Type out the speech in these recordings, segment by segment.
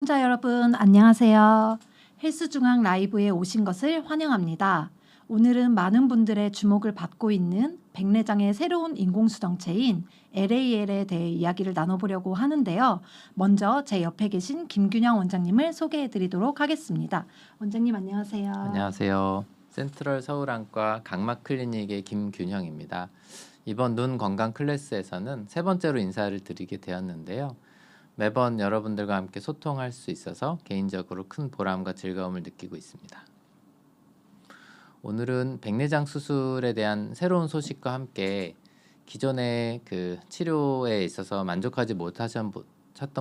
시청자 여러분 안녕하세요. 헬스중앙 라이브에 오신 것을 환영합니다. 오늘은 많은 분들의 주목을 받고 있는 백내장의 새로운 인공수정체인 LAL에 대해 이야기를 나눠보려고 하는데요. 먼저 제 옆에 계신 김균영 원장님을 소개해드리도록 하겠습니다. 원장님 안녕하세요. 안녕하세요. 센트럴 서울안과 각막 클리닉의 김균형입니다. 이번 눈 건강 클래스에서는 세 번째로 인사를 드리게 되었는데요. 매번 여러분들과 함께 소통할 수 있어서 개인적으로 큰 보람과 즐거움을 느끼고 있습니다. 오늘은 백내장 수술에 대한 새로운 소식과 함께 기존의 치료에 있어서 만족하지 못하셨던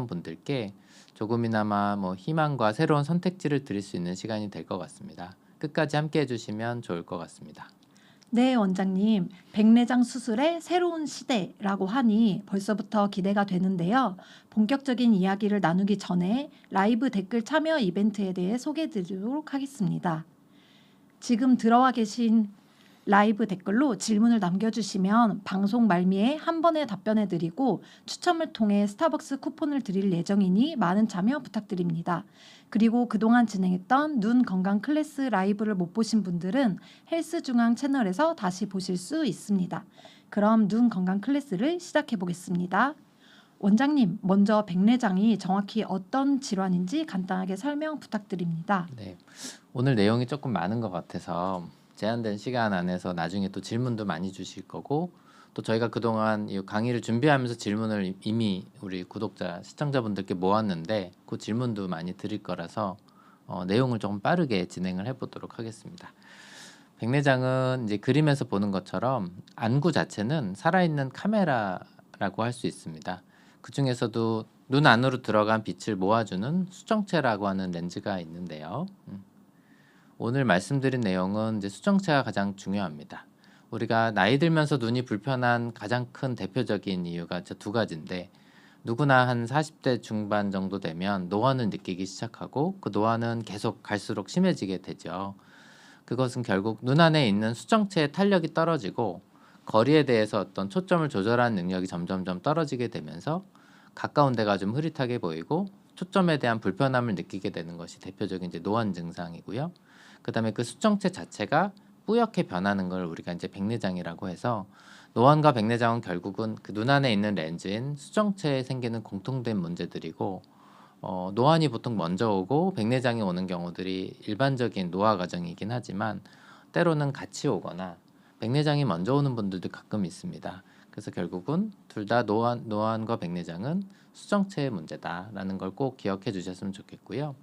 분들께 조금이나마 희망과 새로운 선택지를 드릴 수 있는 시간이 될 것 같습니다. 끝까지 함께 해주시면 좋을 것 같습니다. 네, 원장님. 백내장 수술의 새로운 시대라고 하니 벌써부터 기대가 되는데요. 본격적인 이야기를 나누기 전에 라이브 댓글 참여 이벤트에 대해 소개해 드리도록 하겠습니다. 지금 들어와 계신 라이브 댓글로 질문을 남겨주시면 방송 말미에 한 번에 답변해 드리고 추첨을 통해 스타벅스 쿠폰을 드릴 예정이니 많은 참여 부탁드립니다. 그리고 그동안 진행했던 눈 건강 클래스 라이브를 못 보신 분들은 헬스중앙 채널에서 다시 보실 수 있습니다. 그럼 눈 건강 클래스를 시작해 보겠습니다. 원장님, 먼저 백내장이 정확히 어떤 질환인지 간단하게 설명 부탁드립니다. 네, 오늘 내용이 조금 많은 것 같아서 제한된 시간 안에서 나중에 또 질문도 많이 주실 거고, 또 저희가 그동안 이 강의를 준비하면서 질문을 이미 우리 구독자, 시청자분들께 모았는데 그 질문도 많이 드릴 거라서 내용을 조금 빠르게 진행을 해보도록 하겠습니다. 백내장은 이제 그림에서 보는 것처럼 안구 자체는 살아있는 카메라라고 할 수 있습니다. 그 중에서도 눈 안으로 들어간 빛을 모아주는 수정체라고 하는 렌즈가 있는데요. 오늘 말씀드린 내용은 이제 수정체가 가장 중요합니다. 우리가 나이 들면서 눈이 불편한 가장 큰 대표적인 이유가 두 가지인데, 누구나 한 40대 중반 정도 되면 노안을 느끼기 시작하고 그 노안은 계속 갈수록 심해지게 되죠. 그것은 결국 눈 안에 있는 수정체의 탄력이 떨어지고 거리에 대해서 어떤 초점을 조절하는 능력이 점점점 떨어지게 되면서 가까운 데가 좀 흐릿하게 보이고 초점에 대한 불편함을 느끼게 되는 것이 대표적인 이제 노안 증상이고요. 그다음에 그 수정체 자체가 뿌옇게 변하는 걸 우리가 이제 백내장이라고 해서, 노안과 백내장은 결국은 그 눈 안에 있는 렌즈인 수정체에 생기는 공통된 문제들이고, 노안이 보통 먼저 오고 백내장이 오는 경우들이 일반적인 노화 과정이긴 하지만 때로는 같이 오거나 백내장이 먼저 오는 분들도 가끔 있습니다. 그래서 결국은 둘 다 노안과 백내장은 수정체의 문제다라는 걸 꼭 기억해 주셨으면 좋겠고요.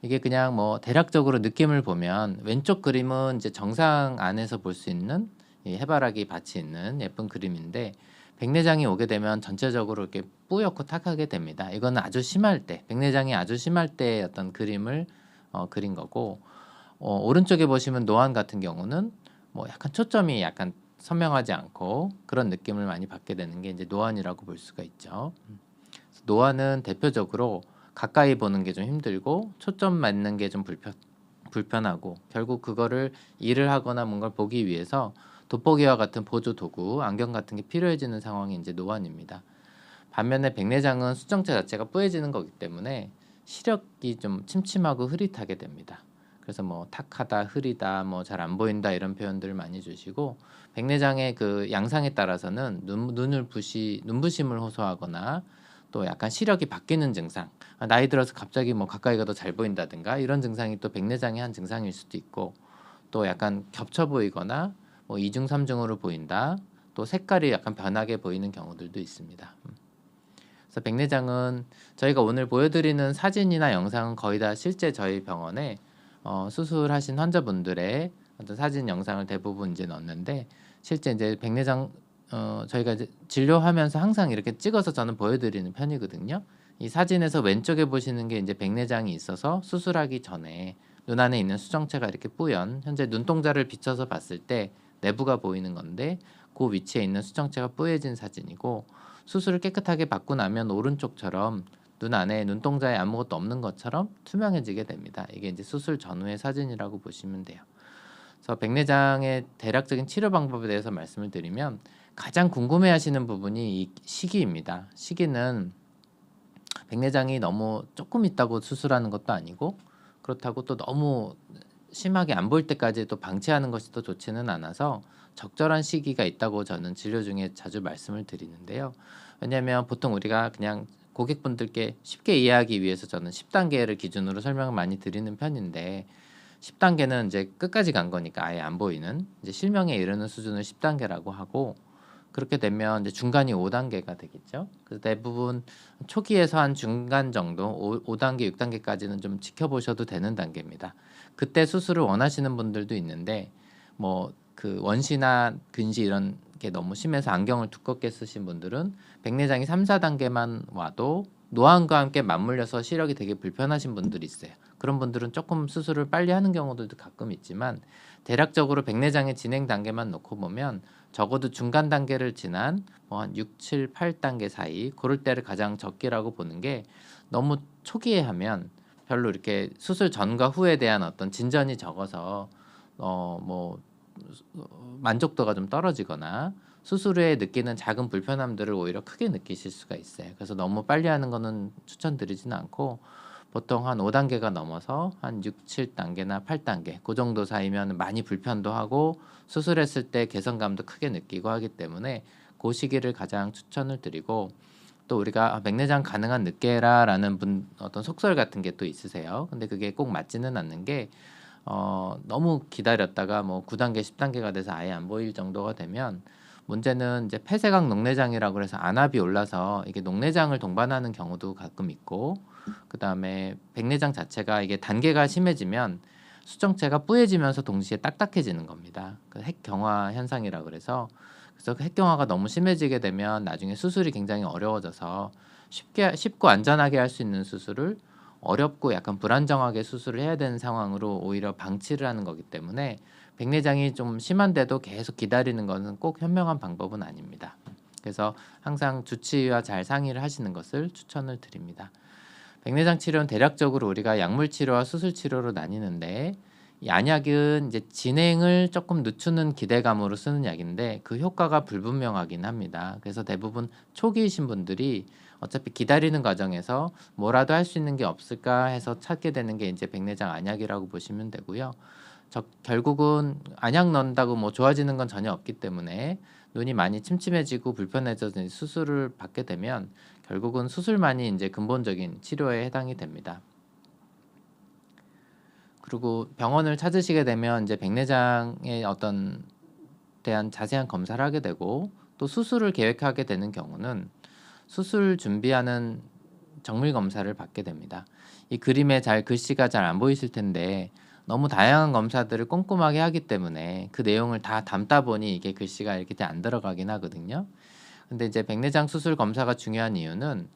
이게 그냥 대략적으로 느낌을 보면 왼쪽 그림은 이제 정상 안에서 볼 수 있는 이 해바라기 밭이 있는 예쁜 그림인데, 백내장이 오게 되면 전체적으로 이렇게 뿌옇고 탁하게 됩니다. 이거는 아주 심할 때, 백내장이 아주 심할 때의 어떤 그림을 그린 거고, 오른쪽에 보시면 노안 같은 경우는 약간 초점이 약간 선명하지 않고 그런 느낌을 많이 받게 되는 게 이제 노안이라고 볼 수가 있죠. 노안은 대표적으로 가까이 보는 게 좀 힘들고 초점 맞는 게 좀 불편하고, 결국 그거를 일을 하거나 뭔가를 보기 위해서 돋보기와 같은 보조 도구, 안경 같은 게 필요해지는 상황이 이제 노안입니다. 반면에 백내장은 수정체 자체가 뿌얘지는 거기 때문에 시력이 좀 침침하고 흐릿하게 됩니다. 그래서 탁하다, 흐리다, 잘 안 보인다 이런 표현들을 많이 주시고, 백내장의 그 양상에 따라서는 눈부심을 호소하거나 또 약간 시력이 바뀌는 증상, 나이 들어서 갑자기 가까이가 더 잘 보인다든가 이런 증상이 또 백내장의 한 증상일 수도 있고, 또 약간 겹쳐 보이거나 이중 삼중으로 보인다, 또 색깔이 약간 변하게 보이는 경우들도 있습니다. 그래서 백내장은 저희가 오늘 보여드리는 사진이나 영상은 거의 다 실제 저희 병원에 수술하신 환자분들의 어떤 사진 영상을 대부분 이제 넣었는데, 실제 이제 백내장 저희가 이제 진료하면서 항상 이렇게 찍어서 저는 보여드리는 편이거든요. 이 사진에서 왼쪽에 보시는 게 이제 백내장이 있어서 수술하기 전에 눈 안에 있는 수정체가 이렇게 뿌연, 현재 눈동자를 비춰서 봤을 때 내부가 보이는 건데, 그 위치에 있는 수정체가 뿌얘진 사진이고, 수술을 깨끗하게 받고 나면 오른쪽처럼 눈 안에 눈동자에 아무것도 없는 것처럼 투명해지게 됩니다. 이게 이제 수술 전후의 사진이라고 보시면 돼요. 그래서 백내장의 대략적인 치료 방법에 대해서 말씀을 드리면, 가장 궁금해하시는 부분이 이 시기입니다. 시기는 백내장이 너무 조금 있다고 수술하는 것도 아니고 그렇다고 또 너무 심하게 안 보일 때까지 또 방치하는 것이 또 좋지는 않아서 적절한 시기가 있다고 저는 진료 중에 자주 말씀을 드리는데요. 왜냐하면 보통 우리가 그냥 고객분들께 쉽게 이해하기 위해서 저는 10단계를 기준으로 설명을 많이 드리는 편인데 10단계는 이제 끝까지 간 거니까 아예 안 보이는 이제 실명에 이르는 수준을 10단계라고 하고 그렇게 되면 이제 중간이 5단계가 되겠죠. 그래서 대부분 초기에서 한 중간 정도 5단계, 6단계까지는 좀 지켜보셔도 되는 단계입니다. 그때 수술을 원하시는 분들도 있는데 뭐 그 원시나 근시 이런 게 너무 심해서 안경을 두껍게 쓰신 분들은 백내장이 3, 4단계만 와도 노안과 함께 맞물려서 시력이 되게 불편하신 분들이 있어요. 그런 분들은 조금 수술을 빨리 하는 경우들도 가끔 있지만 대략적으로 백내장의 진행 단계만 놓고 보면 적어도 중간 단계를 지난 뭐 한 6, 7, 8단계 사이 그럴 때를 가장 적기라고 보는 게 너무 초기에 하면 별로 이렇게 수술 전과 후에 대한 어떤 진전이 적어서 뭐 만족도가 좀 떨어지거나 수술 후에 느끼는 작은 불편함들을 오히려 크게 느끼실 수가 있어요. 그래서 너무 빨리 하는 거는 추천드리지는 않고 보통 한 5단계가 넘어서 한 6, 7단계나 8단계 그 정도 사이면 많이 불편도 하고 수술했을 때 개선감도 크게 느끼고 하기 때문에 그 시기를 가장 추천을 드리고 또 우리가 백내장 가능한 늦게라라는 어떤 속설 같은 게 또 있으세요. 근데 그게 꼭 맞지는 않는 게 너무 기다렸다가 뭐 9단계, 10단계가 돼서 아예 안 보일 정도가 되면 문제는 이제 폐쇄각 녹내장이라고 해서 안압이 올라서 이게 녹내장을 동반하는 경우도 가끔 있고 그다음에 백내장 자체가 이게 단계가 심해지면 수정체가 뿌얘지면서 동시에 딱딱해지는 겁니다. 그 핵경화 현상이라 그래서 핵경화가 너무 심해지게 되면 나중에 수술이 굉장히 어려워져서 쉽고 안전하게 할 수 있는 수술을 어렵고 약간 불안정하게 수술을 해야 되는 상황으로 오히려 방치를 하는 거기 때문에 백내장이 좀 심한데도 계속 기다리는 것은 꼭 현명한 방법은 아닙니다. 그래서 항상 주치의와 잘 상의를 하시는 것을 추천을 드립니다. 백내장 치료는 대략적으로 우리가 약물 치료와 수술 치료로 나뉘는데 이 안약은 이제 진행을 조금 늦추는 기대감으로 쓰는 약인데 그 효과가 불분명하긴 합니다. 그래서 대부분 초기이신 분들이 어차피 기다리는 과정에서 뭐라도 할 수 있는 게 없을까 해서 찾게 되는 게 이제 백내장 안약이라고 보시면 되고요. 결국은 안약 넣는다고 뭐 좋아지는 건 전혀 없기 때문에 눈이 많이 침침해지고 불편해져서 수술을 받게 되면 결국은 수술만이 이제 근본적인 치료에 해당이 됩니다. 그리고 병원을 찾으시게 되면 이제 백내장의 어떤 대한 자세한 검사를 하게 되고 또 수술을 계획하게 되는 경우는 수술 준비하는 정밀 검사를 받게 됩니다. 이 그림에 글씨가 잘 안 보이실 텐데 너무 다양한 검사들을 꼼꼼하게 하기 때문에 그 내용을 다 담다 보니 이게 글씨가 이렇게 안 들어가긴 하거든요. 근데 이제 백내장 수술 검사가 중요한 이유는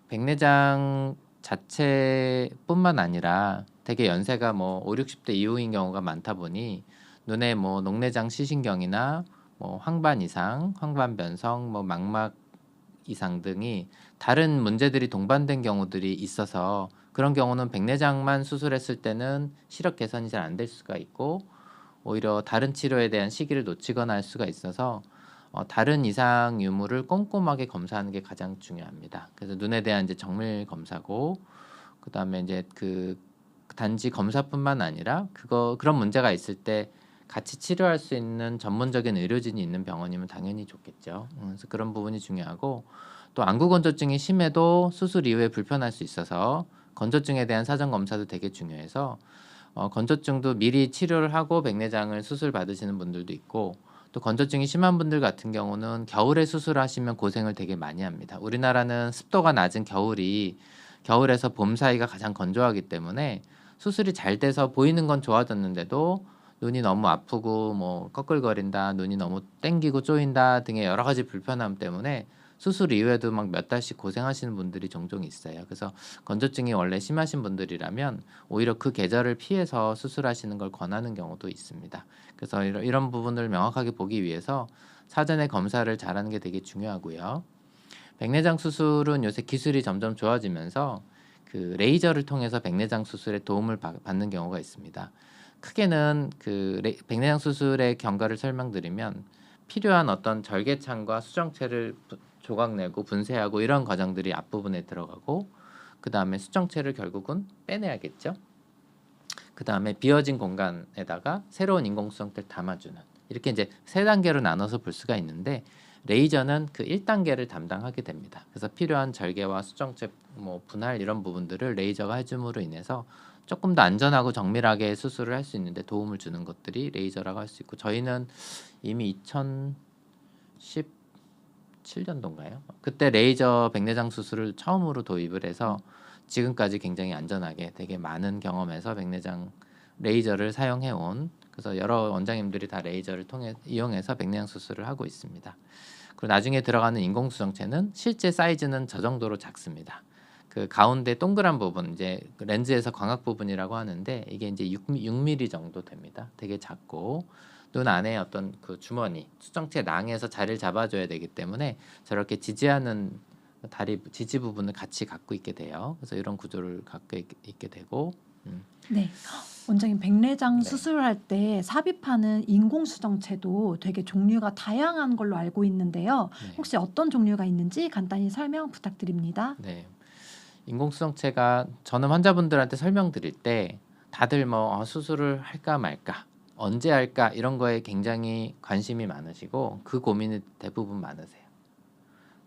백내장 자체뿐만 아니라 되게 연세가 뭐 5, 60대 이후인 경우가 많다 보니 눈에 뭐 녹내장 시신경이나 뭐 황반 이상, 황반 변성, 뭐 망막 이상 등이 다른 문제들이 동반된 경우들이 있어서 그런 경우는 백내장만 수술했을 때는 시력 개선이 잘 안 될 수가 있고 오히려 다른 치료에 대한 시기를 놓치거나 할 수가 있어서 다른 이상 유무를 꼼꼼하게 검사하는 게 가장 중요합니다. 그래서 눈에 대한 이제 정밀 검사고 그다음에 이제 그 단지 검사뿐만 아니라 그런 문제가 있을 때 같이 치료할 수 있는 전문적인 의료진이 있는 병원이면 당연히 좋겠죠. 그래서 그런 부분이 중요하고 또 안구 건조증이 심해도 수술 이후에 불편할 수 있어서 건조증에 대한 사전 검사도 되게 중요해서 건조증도 미리 치료를 하고 백내장을 수술 받으시는 분들도 있고 또 건조증이 심한 분들 같은 경우는 겨울에 수술하시면 고생을 되게 많이 합니다. 우리나라는 습도가 낮은 겨울에서 봄 사이가 가장 건조하기 때문에 수술이 잘 돼서 보이는 건 좋아졌는데도 눈이 너무 아프고 뭐 꺼끌거린다, 눈이 너무 땡기고 쪼인다 등의 여러 가지 불편함 때문에 수술 이후에도 막 몇 달씩 고생하시는 분들이 종종 있어요. 그래서 건조증이 원래 심하신 분들이라면 오히려 그 계절을 피해서 수술하시는 걸 권하는 경우도 있습니다. 그래서 이런 부분을 명확하게 보기 위해서 사전에 검사를 잘하는 게 되게 중요하고요. 백내장 수술은 요새 기술이 점점 좋아지면서 그 레이저를 통해서 백내장 수술에 도움을 받는 경우가 있습니다. 크게는 백내장 수술의 경과를 설명드리면 필요한 어떤 절개창과 수정체를 조각내고 분쇄하고 이런 과정들이 앞부분에 들어가고 그 다음에 수정체를 결국은 빼내야겠죠. 그 다음에 비어진 공간에다가 새로운 인공수정체를 담아주는, 이렇게 이제 세 단계로 나눠서 볼 수가 있는데, 레이저는 그 1단계를 담당하게 됩니다. 그래서 필요한 절개와 수정체 뭐 분할 이런 부분들을 레이저가 해줌으로 인해서 조금 더 안전하고 정밀하게 수술을 할 수 있는데 도움을 주는 것들이 레이저라고 할 수 있고, 저희는 이미 2017년도인가요? 그때 레이저 백내장 수술을 처음으로 도입을 해서 지금까지 굉장히 안전하게 되게 많은 경험에서 백내장 레이저를 사용해 온, 그래서 여러 원장님들이 다 레이저를 이용해서 백내장 수술을 하고 있습니다. 그리고 나중에 들어가는 인공수정체는 실제 사이즈는 저 정도로 작습니다. 그 가운데 동그란 부분, 이제 그 렌즈에서 광학 부분이라고 하는데, 이게 이제 6mm 정도 됩니다. 되게 작고, 눈 안에 어떤 그 주머니, 수정체 낭에서 자리를 잡아줘야 되기 때문에 저렇게 지지하는 다리 지지 부분을 같이 갖고 있게 돼요. 그래서 이런 구조를 갖고 있게 되고, 네. 원장님, 백내장 네. 수술할 때 삽입하는 인공수정체도 되게 종류가 다양한 걸로 알고 있는데요. 네. 혹시 어떤 종류가 있는지 간단히 설명 부탁드립니다. 네. 인공수정체가 저는 환자분들한테 설명드릴 때 다들 뭐 수술을 할까 말까, 언제 할까 이런 거에 굉장히 관심이 많으시고 그 고민이 대부분 많으세요.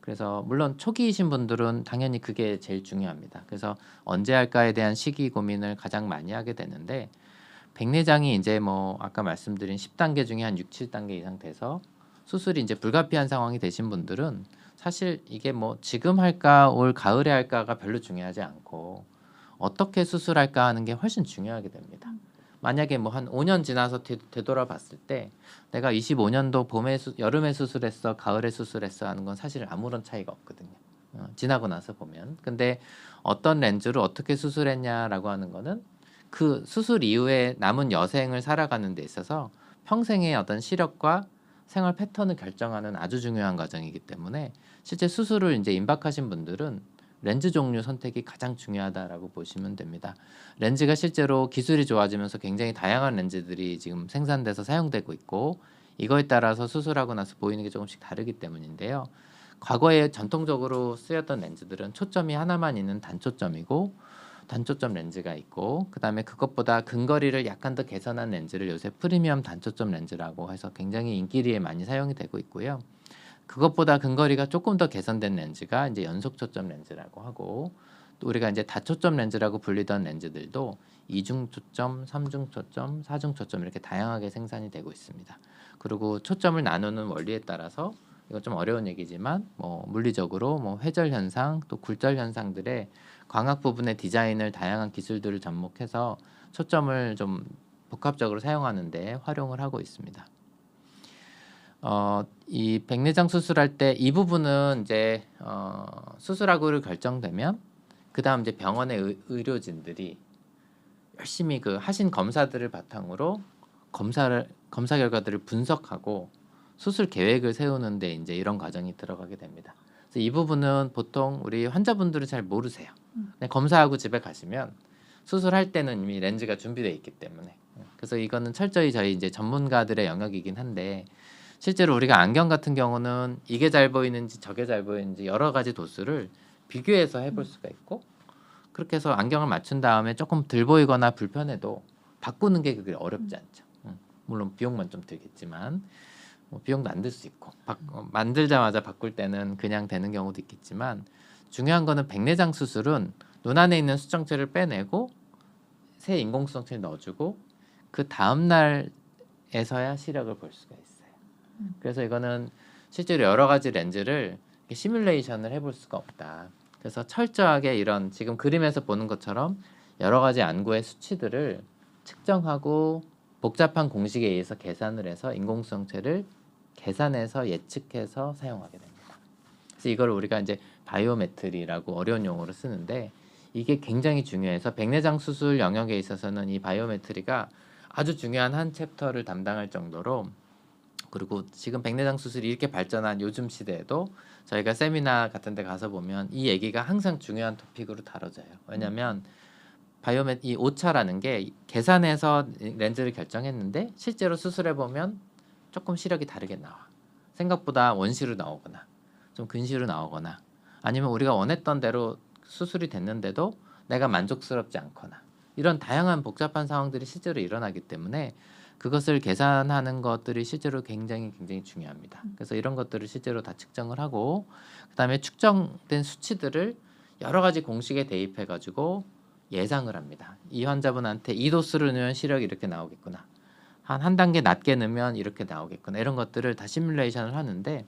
그래서 물론 초기이신 분들은 당연히 그게 제일 중요합니다. 그래서 언제 할까에 대한 시기 고민을 가장 많이 하게 되는데, 백내장이 이제 뭐 아까 말씀드린 10단계 중에 한 6, 7단계 이상 돼서 수술이 이제 불가피한 상황이 되신 분들은 사실 이게 뭐 지금 할까 올 가을에 할까가 별로 중요하지 않고 어떻게 수술할까 하는 게 훨씬 중요하게 됩니다. 만약에 뭐 한 5년 지나서 되돌아봤을 때 내가 25년도 여름에 수술했어, 가을에 수술했어 하는 건 사실 아무런 차이가 없거든요. 지나고 나서 보면. 근데 어떤 렌즈를 어떻게 수술했냐라고 하는 거는 그 수술 이후에 남은 여생을 살아가는 데 있어서 평생의 어떤 시력과 생활 패턴을 결정하는 아주 중요한 과정이기 때문에 실제 수술을 이제 임박하신 분들은 렌즈 종류 선택이 가장 중요하다라고 보시면 됩니다. 렌즈가 실제로 기술이 좋아지면서 굉장히 다양한 렌즈들이 지금 생산돼서 사용되고 있고, 이거에 따라서 수술하고 나서 보이는 게 조금씩 다르기 때문인데요. 과거에 전통적으로 쓰였던 렌즈들은 초점이 하나만 있는 단초점이고, 단초점 렌즈가 있고, 그 다음에 그것보다 근거리를 약간 더 개선한 렌즈를 요새 프리미엄 단초점 렌즈라고 해서 굉장히 인기리에 많이 사용이 되고 있고요. 그것보다 근거리가 조금 더 개선된 렌즈가 이제 연속 초점 렌즈라고 하고, 또 우리가 이제 다초점 렌즈라고 불리던 렌즈들도 2중 초점, 3중 초점, 4중 초점 이렇게 다양하게 생산이 되고 있습니다. 그리고 초점을 나누는 원리에 따라서, 이건 좀 어려운 얘기지만 뭐 물리적으로 뭐 회절 현상 또 굴절 현상들의 광학 부분의 디자인을 다양한 기술들을 접목해서 초점을 좀 복합적으로 사용하는데 활용을 하고 있습니다. 이 백내장 수술할 때 이 부분은 이제 수술하고를 결정되면 그 다음 이제 병원의 의료진들이 열심히 그 하신 검사들을 바탕으로 검사 결과들을 분석하고 수술 계획을 세우는데 이제 이런 과정이 들어가게 됩니다. 그래서 이 부분은 보통 우리 환자분들은 잘 모르세요. 그냥 검사하고 집에 가시면 수술할 때는 이미 렌즈가 준비되어 있기 때문에, 그래서 이거는 철저히 저희 이제 전문가들의 영역이긴 한데, 실제로 우리가 안경 같은 경우는 이게 잘 보이는지 저게 잘 보이는지 여러 가지 도수를 비교해서 해볼 수가 있고, 그렇게 해서 안경을 맞춘 다음에 조금 덜 보이거나 불편해도 바꾸는 게 그게 어렵지 않죠. 물론 비용만 좀 들겠지만 뭐 비용도 안 들 수 있고, 만들자마자 바꿀 때는 그냥 되는 경우도 있겠지만, 중요한 거는 백내장 수술은 눈 안에 있는 수정체를 빼내고 새 인공수정체를 넣어주고 그 다음 날에서야 시력을 볼 수가 있어요. 그래서 이거는 실제로 여러 가지 렌즈를 시뮬레이션을 해볼 수가 없다. 그래서 철저하게 이런 지금 그림에서 보는 것처럼 여러 가지 안구의 수치들을 측정하고 복잡한 공식에 의해서 계산을 해서 인공수정체를 계산해서 예측해서 사용하게 됩니다. 그래서 이걸 우리가 이제 바이오메트리라고 어려운 용어로 쓰는데, 이게 굉장히 중요해서 백내장 수술 영역에 있어서는 이 바이오메트리가 아주 중요한 한 챕터를 담당할 정도로, 그리고 지금 백내장 수술이 이렇게 발전한 요즘 시대에도 저희가 세미나 같은 데 가서 보면 이 얘기가 항상 중요한 토픽으로 다뤄져요. 왜냐하면 이 오차라는 게 계산해서 렌즈를 결정했는데 실제로 수술해 보면 조금 시력이 다르게 나와. 생각보다 원시로 나오거나 좀 근시로 나오거나, 아니면 우리가 원했던 대로 수술이 됐는데도 내가 만족스럽지 않거나 이런 다양한 복잡한 상황들이 실제로 일어나기 때문에 그것을 계산하는 것들이 실제로 굉장히 중요합니다. 그래서 이런 것들을 실제로 다 측정을 하고 그다음에 축정된 수치들을 여러 가지 공식에 대입해 가지고 예상을 합니다. 이 환자분한테 이 도수를 넣으면 시력이 이렇게 나오겠구나. 한 단계 낮게 넣으면 이렇게 나오겠구나. 이런 것들을 다 시뮬레이션을 하는데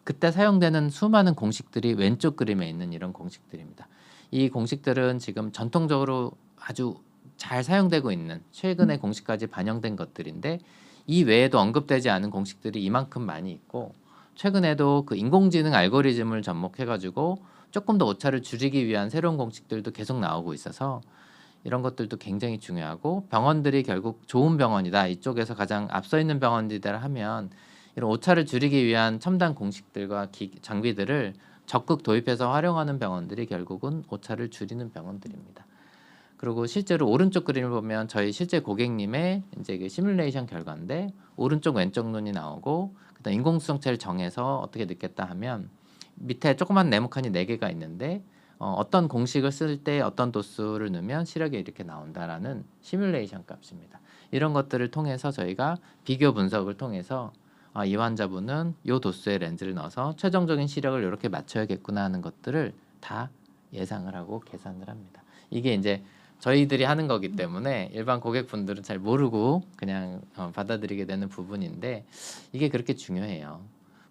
그때 사용되는 수많은 공식들이 왼쪽 그림에 있는 이런 공식들입니다. 이 공식들은 지금 전통적으로 아주 잘 사용되고 있는 최근의 공식까지 반영된 것들인데 이 외에도 언급되지 않은 공식들이 이만큼 많이 있고 최근에도 그 인공지능 알고리즘을 접목해가지고 조금 더 오차를 줄이기 위한 새로운 공식들도 계속 나오고 있어서 이런 것들도 굉장히 중요하고 병원들이 결국 좋은 병원이다 이쪽에서 가장 앞서 있는 병원이다 하면 이런 오차를 줄이기 위한 첨단 공식들과 장비들을 적극 도입해서 활용하는 병원들이 결국은 오차를 줄이는 병원들입니다. 그리고 실제로 오른쪽 그림을 보면 저희 실제 고객님의 이제 그 시뮬레이션 결과인데 오른쪽 왼쪽 눈이 나오고 그다음 인공수정체를 정해서 어떻게 넣겠다 하면 밑에 조그만 네모칸이 4개가 있는데 어떤 공식을 쓸 때 어떤 도수를 넣으면 시력이 이렇게 나온다라는 시뮬레이션 값입니다. 이런 것들을 통해서 저희가 비교 분석을 통해서 이 환자분은 이 도수의 렌즈를 넣어서 최종적인 시력을 이렇게 맞춰야겠구나 하는 것들을 다 예상을 하고 계산을 합니다. 이게 이제 저희들이 하는 거기 때문에 일반 고객분들은 잘 모르고 그냥 받아들이게 되는 부분인데 이게 그렇게 중요해요.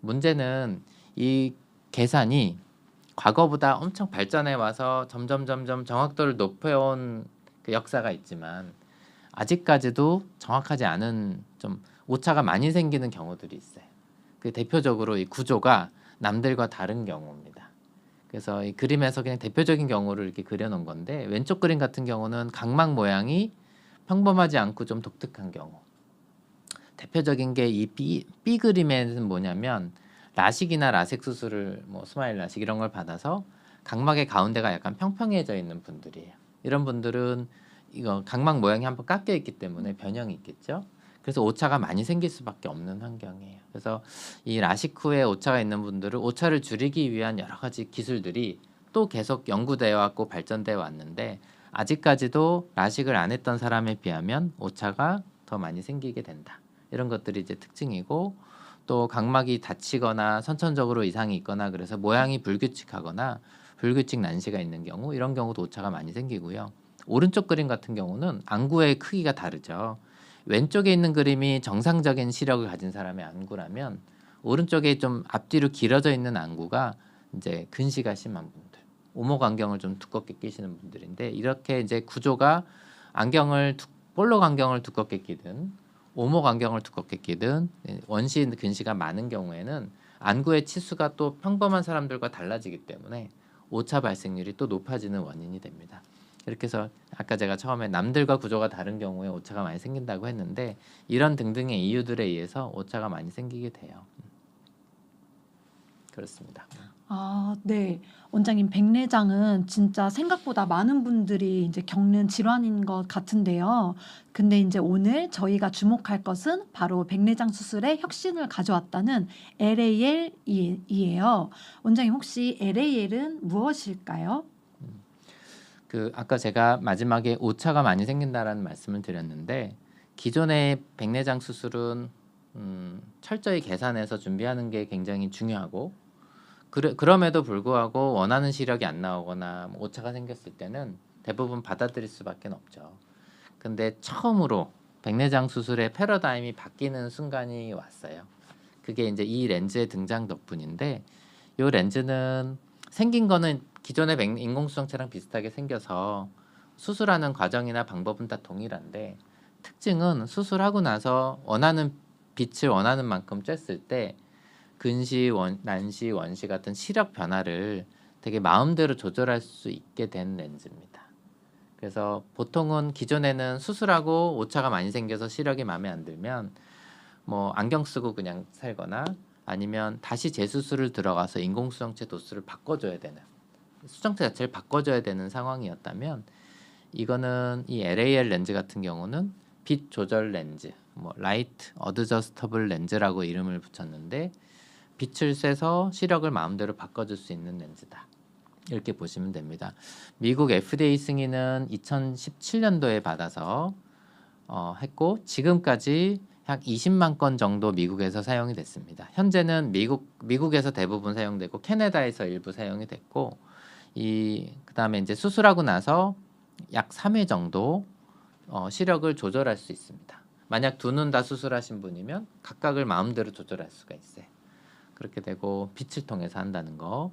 문제는 이 계산이 과거보다 엄청 발전해 와서 점점 정확도를 높여온 그 역사가 있지만 아직까지도 정확하지 않은 좀 오차가 많이 생기는 경우들이 있어요. 그 대표적으로 이 구조가 남들과 다른 경우입니다. 그래서 이 그림에서 그냥 대표적인 경우를 이렇게 그려놓은 건데 왼쪽 그림 같은 경우는 각막 모양이 평범하지 않고 좀 독특한 경우. 대표적인 게 이 B 그림에는 뭐냐면 라식이나 라섹 수술을 뭐 스마일 라식 이런 걸 받아서 각막의 가운데가 약간 평평해져 있는 분들이에요. 이런 분들은 이거 각막 모양이 한번 깎여 있기 때문에 변형이 있겠죠. 그래서 오차가 많이 생길 수밖에 없는 환경이에요. 그래서 이 라식 후에 오차가 있는 분들은 오차를 줄이기 위한 여러 가지 기술들이 또 계속 연구되어 왔고 발전되어 왔는데 아직까지도 라식을 안 했던 사람에 비하면 오차가 더 많이 생기게 된다. 이런 것들이 이제 특징이고 또 각막이 다치거나 선천적으로 이상이 있거나 그래서 모양이 불규칙하거나 불규칙 난시가 있는 경우 이런 경우도 오차가 많이 생기고요. 오른쪽 그림 같은 경우는 안구의 크기가 다르죠. 왼쪽에 있는 그림이 정상적인 시력을 가진 사람의 안구라면 오른쪽에 좀 앞뒤로 길어져 있는 안구가 이제 근시가 심한 분들, 오목 안경을 좀 두껍게 끼시는 분들인데 이렇게 이제 구조가 볼록 안경을 두껍게 끼든 오목 안경을 두껍게 끼든 원시 근시가 많은 경우에는 안구의 치수가 또 평범한 사람들과 달라지기 때문에 오차 발생률이 또 높아지는 원인이 됩니다. 이렇게 해서 아까 제가 처음에 남들과 구조가 다른 경우에 오차가 많이 생긴다고 했는데 이런 등등의 이유들에 의해서 오차가 많이 생기게 돼요. 그렇습니다. 아, 네. 원장님, 백내장은 진짜 생각보다 많은 분들이 이제 겪는 질환인 것 같은데요. 근데 이제 오늘 저희가 주목할 것은 바로 백내장 수술에 혁신을 가져왔다는 LAL이에요. 원장님, 혹시 LAL은 무엇일까요? 그 아까 제가 마지막에 오차가 많이 생긴다라는 말씀을 드렸는데 기존의 백내장 수술은 철저히 계산해서 준비하는 게 굉장히 중요하고 그럼에도 불구하고 원하는 시력이 안 나오거나 오차가 생겼을 때는 대부분 받아들일 수밖에 없죠. 근데 처음으로 백내장 수술의 패러다임이 바뀌는 순간이 왔어요. 그게 이제 이 렌즈의 등장 덕분인데 이 렌즈는 생긴 거는 기존의 인공수정체랑 비슷하게 생겨서 수술하는 과정이나 방법은 다 동일한데 특징은 수술하고 나서 원하는 빛을 원하는 만큼 쬐을 때 근시, 난시, 원시 같은 시력 변화를 되게 마음대로 조절할 수 있게 된 렌즈입니다. 그래서 보통은 기존에는 수술하고 오차가 많이 생겨서 시력이 마음에 안 들면 뭐 안경 쓰고 그냥 살거나 아니면 다시 재수술을 들어가서 인공수정체 도수를 바꿔줘야 되는 수정체 자체를 바꿔줘야 되는 상황이었다면 이거는 이 LAL 렌즈 같은 경우는 빛 조절 렌즈, 뭐 라이트 어드저스터블 렌즈라고 이름을 붙였는데 빛을 쐬서 시력을 마음대로 바꿔줄 수 있는 렌즈다. 이렇게 보시면 됩니다. 미국 FDA 승인은 2017년도에 받아서 했고 지금까지 약 20만 건 정도 미국에서 사용이 됐습니다. 현재는 미국에서 대부분 사용되고 캐나다에서 일부 사용이 됐고 그다음에 이제 수술하고 나서 약 3회 정도 시력을 조절할 수 있습니다. 만약 두 눈 다 수술하신 분이면 각각을 마음대로 조절할 수가 있어요. 그렇게 되고 빛을 통해서 한다는 거.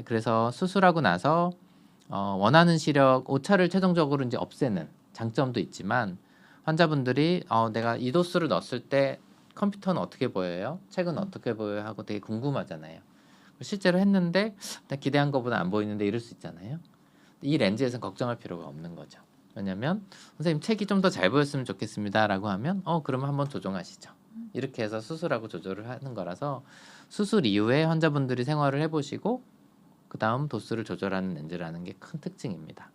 그래서 수술하고 나서 원하는 시력 오차를 최종적으로 이제 없애는 장점도 있지만 환자분들이 내가 이 도수를 넣었을 때 컴퓨터는 어떻게 보여요? 책은 어떻게 보여요? 하고 되게 궁금하잖아요. 실제로 했는데 기대한 것보다 안 보이는데 이럴 수 있잖아요. 이 렌즈에서는 걱정할 필요가 없는 거죠. 왜냐하면 선생님 책이 좀 더 잘 보였으면 좋겠습니다 라고 하면 그러면 한번 조정하시죠. 이렇게 해서 수술하고 조절을 하는 거라서 수술 이후에 환자분들이 생활을 해보시고 그 다음 도수를 조절하는 렌즈라는 게 큰 특징입니다.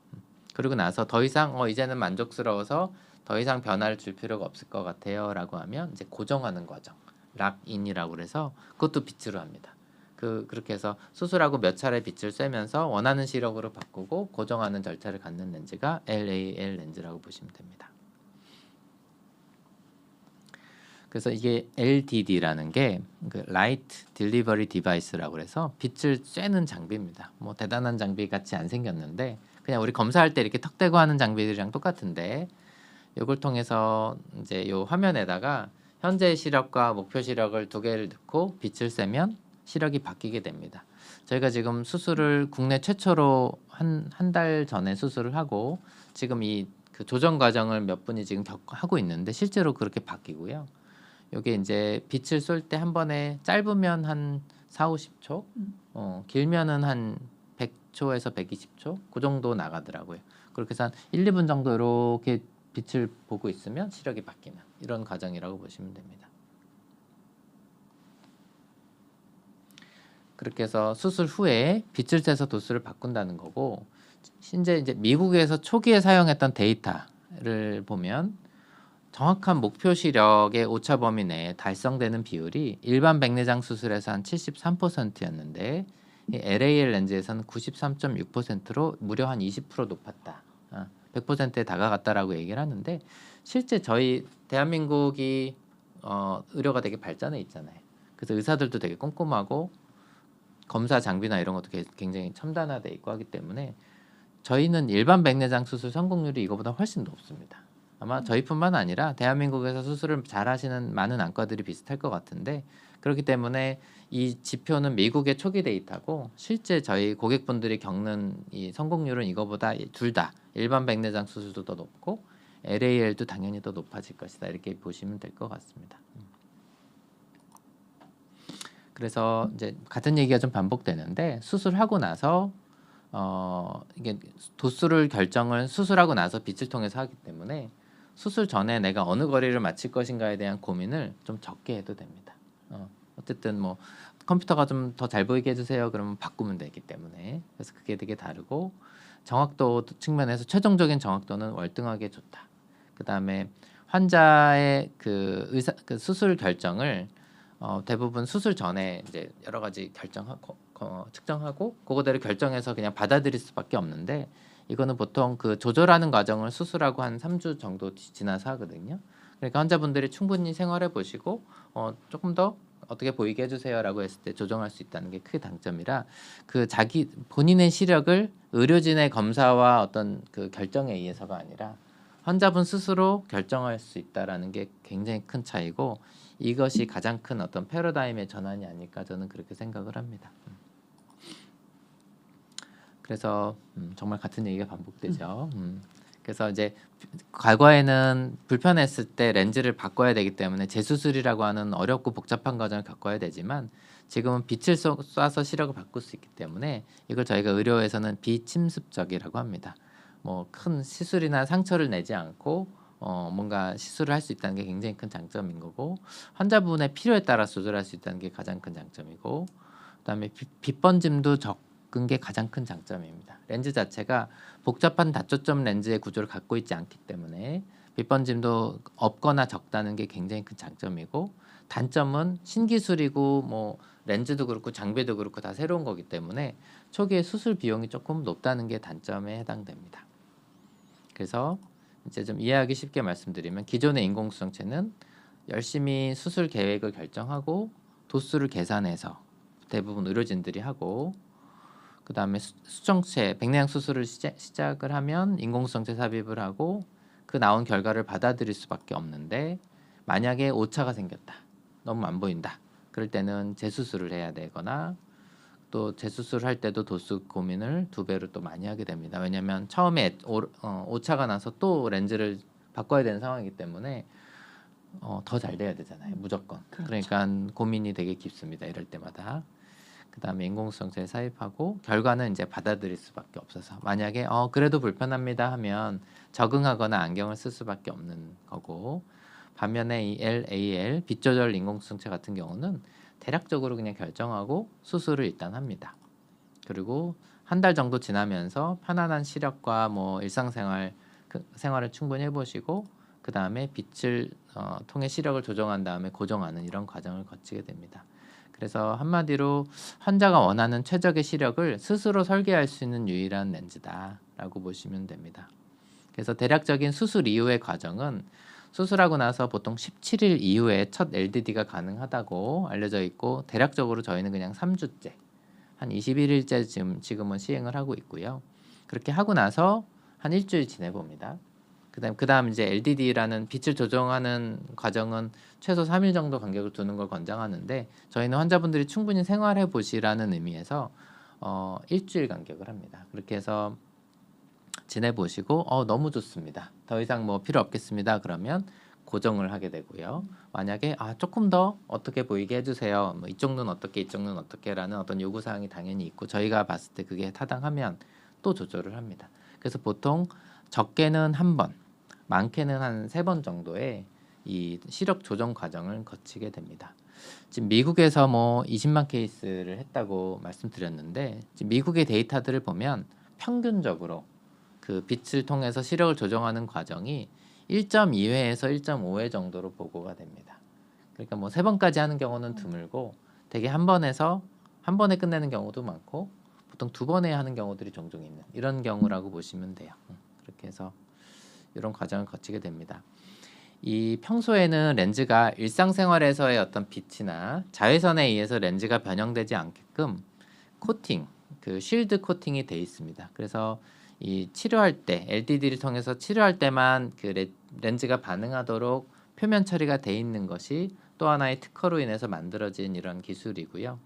그리고 나서 더 이상 이제는 만족스러워서 더 이상 변화를 줄 필요가 없을 것 같아요 라고 하면 이제 고정하는 과정 락인이라고 그래서 그것도 빛으로 합니다. 그렇게 해서 수술하고 몇 차례 빛을 쐬면서 원하는 시력으로 바꾸고 고정하는 절차를 갖는 렌즈가 LAL 렌즈라고 보시면 됩니다. 그래서 이게 LDD라는 게 Light Delivery Device라고 해서 빛을 쐬는 장비입니다. 뭐 대단한 장비 같이 안 생겼는데 그냥 우리 검사할 때 이렇게 턱 대고 하는 장비들이랑 똑같은데 이걸 통해서 이제 이 화면에다가 현재 시력과 목표 시력을 두 개를 넣고 빛을 쐬면 시력이 바뀌게 됩니다. 저희가 지금 수술을 국내 최초로 한 달 전에 수술을 하고 지금 그 조정 과정을 몇 분이 지금 하고 있는데 실제로 그렇게 바뀌고요. 이게 이제 빛을 쏠 때 한 번에 짧으면 한 4, 50초, 길면은 한 100초에서 120초 그 정도 나가더라고요. 그렇게 해서 한 1, 2분 정도 이렇게 빛을 보고 있으면 시력이 바뀌는 이런 과정이라고 보시면 됩니다. 그렇게 해서 수술 후에 빛을 쐬서 도수를 바꾼다는 거고 현재 이제 미국에서 초기에 사용했던 데이터를 보면 정확한 목표 시력의 오차 범위 내에 달성되는 비율이 일반 백내장 수술에서 한 73%였는데 LAL 렌즈에서는 93.6%로 무려 한 20% 높았다. 100%에 다가갔다라고 얘기를 하는데 실제 저희 대한민국이 의료가 되게 발전해 있잖아요. 그래서 의사들도 되게 꼼꼼하고 검사 장비나 이런 것도 굉장히 첨단화돼 있고 하기 때문에 저희는 일반 백내장 수술 성공률이 이거보다 훨씬 높습니다. 아마 저희뿐만 아니라 대한민국에서 수술을 잘 하시는 많은 안과들이 비슷할 것 같은데 그렇기 때문에 이 지표는 미국의 초기 데이터고 실제 저희 고객분들이 겪는 이 성공률은 이거보다 둘 다 일반 백내장 수술도 더 높고 LAL도 당연히 더 높아질 것이다 이렇게 보시면 될 것 같습니다. 그래서 이제 같은 얘기가 좀 반복되는데 수술하고 나서 이게 도수를 결정을 수술하고 나서 빛을 통해서 하기 때문에 수술 전에 내가 어느 거리를 맞출 것인가에 대한 고민을 좀 적게 해도 됩니다. 어쨌든 뭐 컴퓨터가 좀 더 잘 보이게 해주세요. 그러면 바꾸면 되기 때문에 그래서 그게 되게 다르고 정확도 측면에서 최종적인 정확도는 월등하게 좋다. 그 다음에 환자의 그 수술 결정을 대부분 수술 전에 이제 여러 가지 측정하고 그거대로 결정해서 그냥 받아들일 수밖에 없는데 이거는 보통 그 조절하는 과정을 수술하고 한 3주 정도 지나서 하거든요. 그러니까 환자분들이 충분히 생활해 보시고 조금 더 어떻게 보이게 해주세요라고 했을 때 조정할 수 있다는 게 크게 장점이라 그 본인의 시력을 의료진의 검사와 어떤 그 결정에 의해서가 아니라 환자분 스스로 결정할 수 있다라는 게 굉장히 큰 차이고 이것이 가장 큰 어떤 패러다임의 전환이 아닐까 저는 그렇게 생각을 합니다. 그래서 정말 같은 얘기가 반복되죠. 그래서 이제 과거에는 불편했을 때 렌즈를 바꿔야 되기 때문에 재수술이라고 하는 어렵고 복잡한 과정을 겪어야 되지만 지금은 빛을 쏴서 시력을 바꿀 수 있기 때문에 이걸 저희가 의료에서는 비침습적이라고 합니다. 뭐 큰 시술이나 상처를 내지 않고 뭔가 시술을 할 수 있다는 게 굉장히 큰 장점인 거고 환자분의 필요에 따라 조절할 수 있다는 게 가장 큰 장점이고 그다음에 빛 번짐도 적은 게 가장 큰 장점입니다. 렌즈 자체가 복잡한 다초점 렌즈의 구조를 갖고 있지 않기 때문에 빛 번짐도 없거나 적다는 게 굉장히 큰 장점이고 단점은 신기술이고 뭐 렌즈도 그렇고 장비도 그렇고 다 새로운 거기 때문에 초기에 수술 비용이 조금 높다는 게 단점에 해당됩니다. 그래서 이제 좀 이해하기 쉽게 말씀드리면 기존의 인공수정체는 열심히 수술 계획을 결정하고 도수를 계산해서 대부분 의료진들이 하고 그 다음에 수정체 백내장 수술을 시작을 하면 인공수정체 삽입을 하고 그 나온 결과를 받아들일 수밖에 없는데 만약에 오차가 생겼다. 너무 안 보인다. 그럴 때는 재수술을 해야 되거나 또 재수술을 할 때도 도수 고민을 2배로 또 많이 하게 됩니다. 왜냐하면 처음에 오차가 나서 또 렌즈를 바꿔야 되는 상황이기 때문에 더 잘 돼야 되잖아요. 무조건. 그렇죠. 그러니까 고민이 되게 깊습니다. 이럴 때마다. 그 다음에 인공수정체를 삽입하고 결과는 이제 받아들일 수밖에 없어서 만약에 그래도 불편합니다 하면 적응하거나 안경을 쓸 수밖에 없는 거고 반면에 이 LAL 빛 조절 인공수정체 같은 경우는 대략적으로 그냥 결정하고 수술을 일단 합니다. 그리고 한 달 정도 지나면서 편안한 시력과 뭐 일상생활 생활을 충분히 해보시고 그 다음에 빛을 통해 시력을 조정한 다음에 고정하는 이런 과정을 거치게 됩니다. 그래서 한마디로 환자가 원하는 최적의 시력을 스스로 설계할 수 있는 유일한 렌즈다라고 보시면 됩니다. 그래서 대략적인 수술 이후의 과정은 수술하고 나서 보통 17일 이후에 첫 LDD가 가능하다고 알려져 있고 대략적으로 저희는 그냥 3주째 한 21일째 지금은 시행을 하고 있고요. 그렇게 하고 나서 한 일주일 지내봅니다. 그다음 이제 LDD라는 빛을 조정하는 과정은 최소 3일 정도 간격을 두는 걸 권장하는데 저희는 환자분들이 충분히 생활해 보시라는 의미에서 일주일 간격을 합니다. 그렇게 해서 지내보시고 너무 좋습니다. 더 이상 뭐 필요 없겠습니다. 그러면 고정을 하게 되고요. 만약에 조금 더 어떻게 보이게 해주세요. 뭐 이쪽 눈 어떻게 이쪽 눈 어떻게라는 어떤 요구사항이 당연히 있고 저희가 봤을 때 그게 타당하면 또 조절을 합니다. 그래서 보통 적게는 1번, 많게는 한 3번 정도의 이 시력 조정 과정을 거치게 됩니다. 지금 미국에서 뭐 20만 케이스를 했다고 말씀드렸는데 지금 미국의 데이터들을 보면 평균적으로 그 빛을 통해서 시력을 조정하는 과정이 1.2회에서 1.5회 정도로 보고가 됩니다. 그러니까 뭐 3번까지 하는 경우는 드물고 되게 한 번에 끝내는 경우도 많고 보통 2번에 하는 경우들이 종종 있는 이런 경우라고 보시면 돼요. 그렇게 해서 이런 과정을 거치게 됩니다. 이 평소에는 렌즈가 일상생활에서의 어떤 빛이나 자외선에 의해서 렌즈가 변형되지 않게끔 코팅, 그 쉴드 코팅이 돼 있습니다. 그래서 이 치료할 때 LDD를 통해서 치료할 때만 그 렌즈가 반응하도록 표면 처리가 돼 있는 것이 또 하나의 특허로 인해서 만들어진 이런 기술이고요.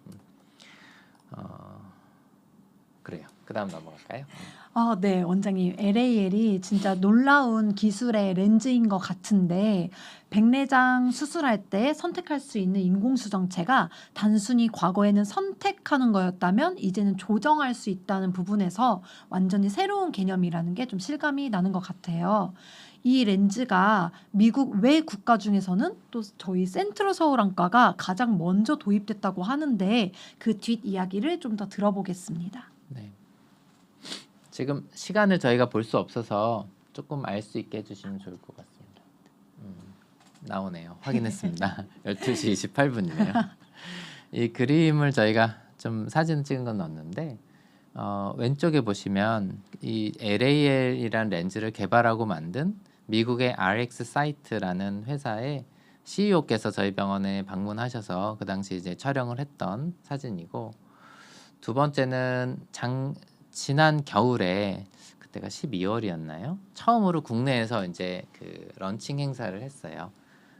그래요. 그다음 넘어갈까요? 네, 원장님. LAL이 진짜 놀라운 기술의 렌즈인 것 같은데 백내장 수술할 때 선택할 수 있는 인공수정체가 단순히 과거에는 선택하는 거였다면 이제는 조정할 수 있다는 부분에서 완전히 새로운 개념이라는 게 좀 실감이 나는 것 같아요. 이 렌즈가 미국 외 국가 중에서는 또 저희 센트럴 서울안과가 가장 먼저 도입됐다고 하는데 그 뒷이야기를 좀 더 들어보겠습니다. 네. 지금 시간을 저희가 볼 수 없어서 조금 알 수 있게 해주시면 좋을 것 같습니다. 나오네요. 확인했습니다. 12시 28분이네요. 이 그림을 저희가 좀 사진 찍은 건 넣었는데 왼쪽에 보시면 이 LAL이라는 렌즈를 개발하고 만든 미국의 RX 사이트라는 회사의 CEO께서 저희 병원에 방문하셔서 그 당시 이제 촬영을 했던 사진이고 두 번째는 지난 겨울에 그때가 12월이었나요? 처음으로 국내에서 이제 그 런칭 행사를 했어요.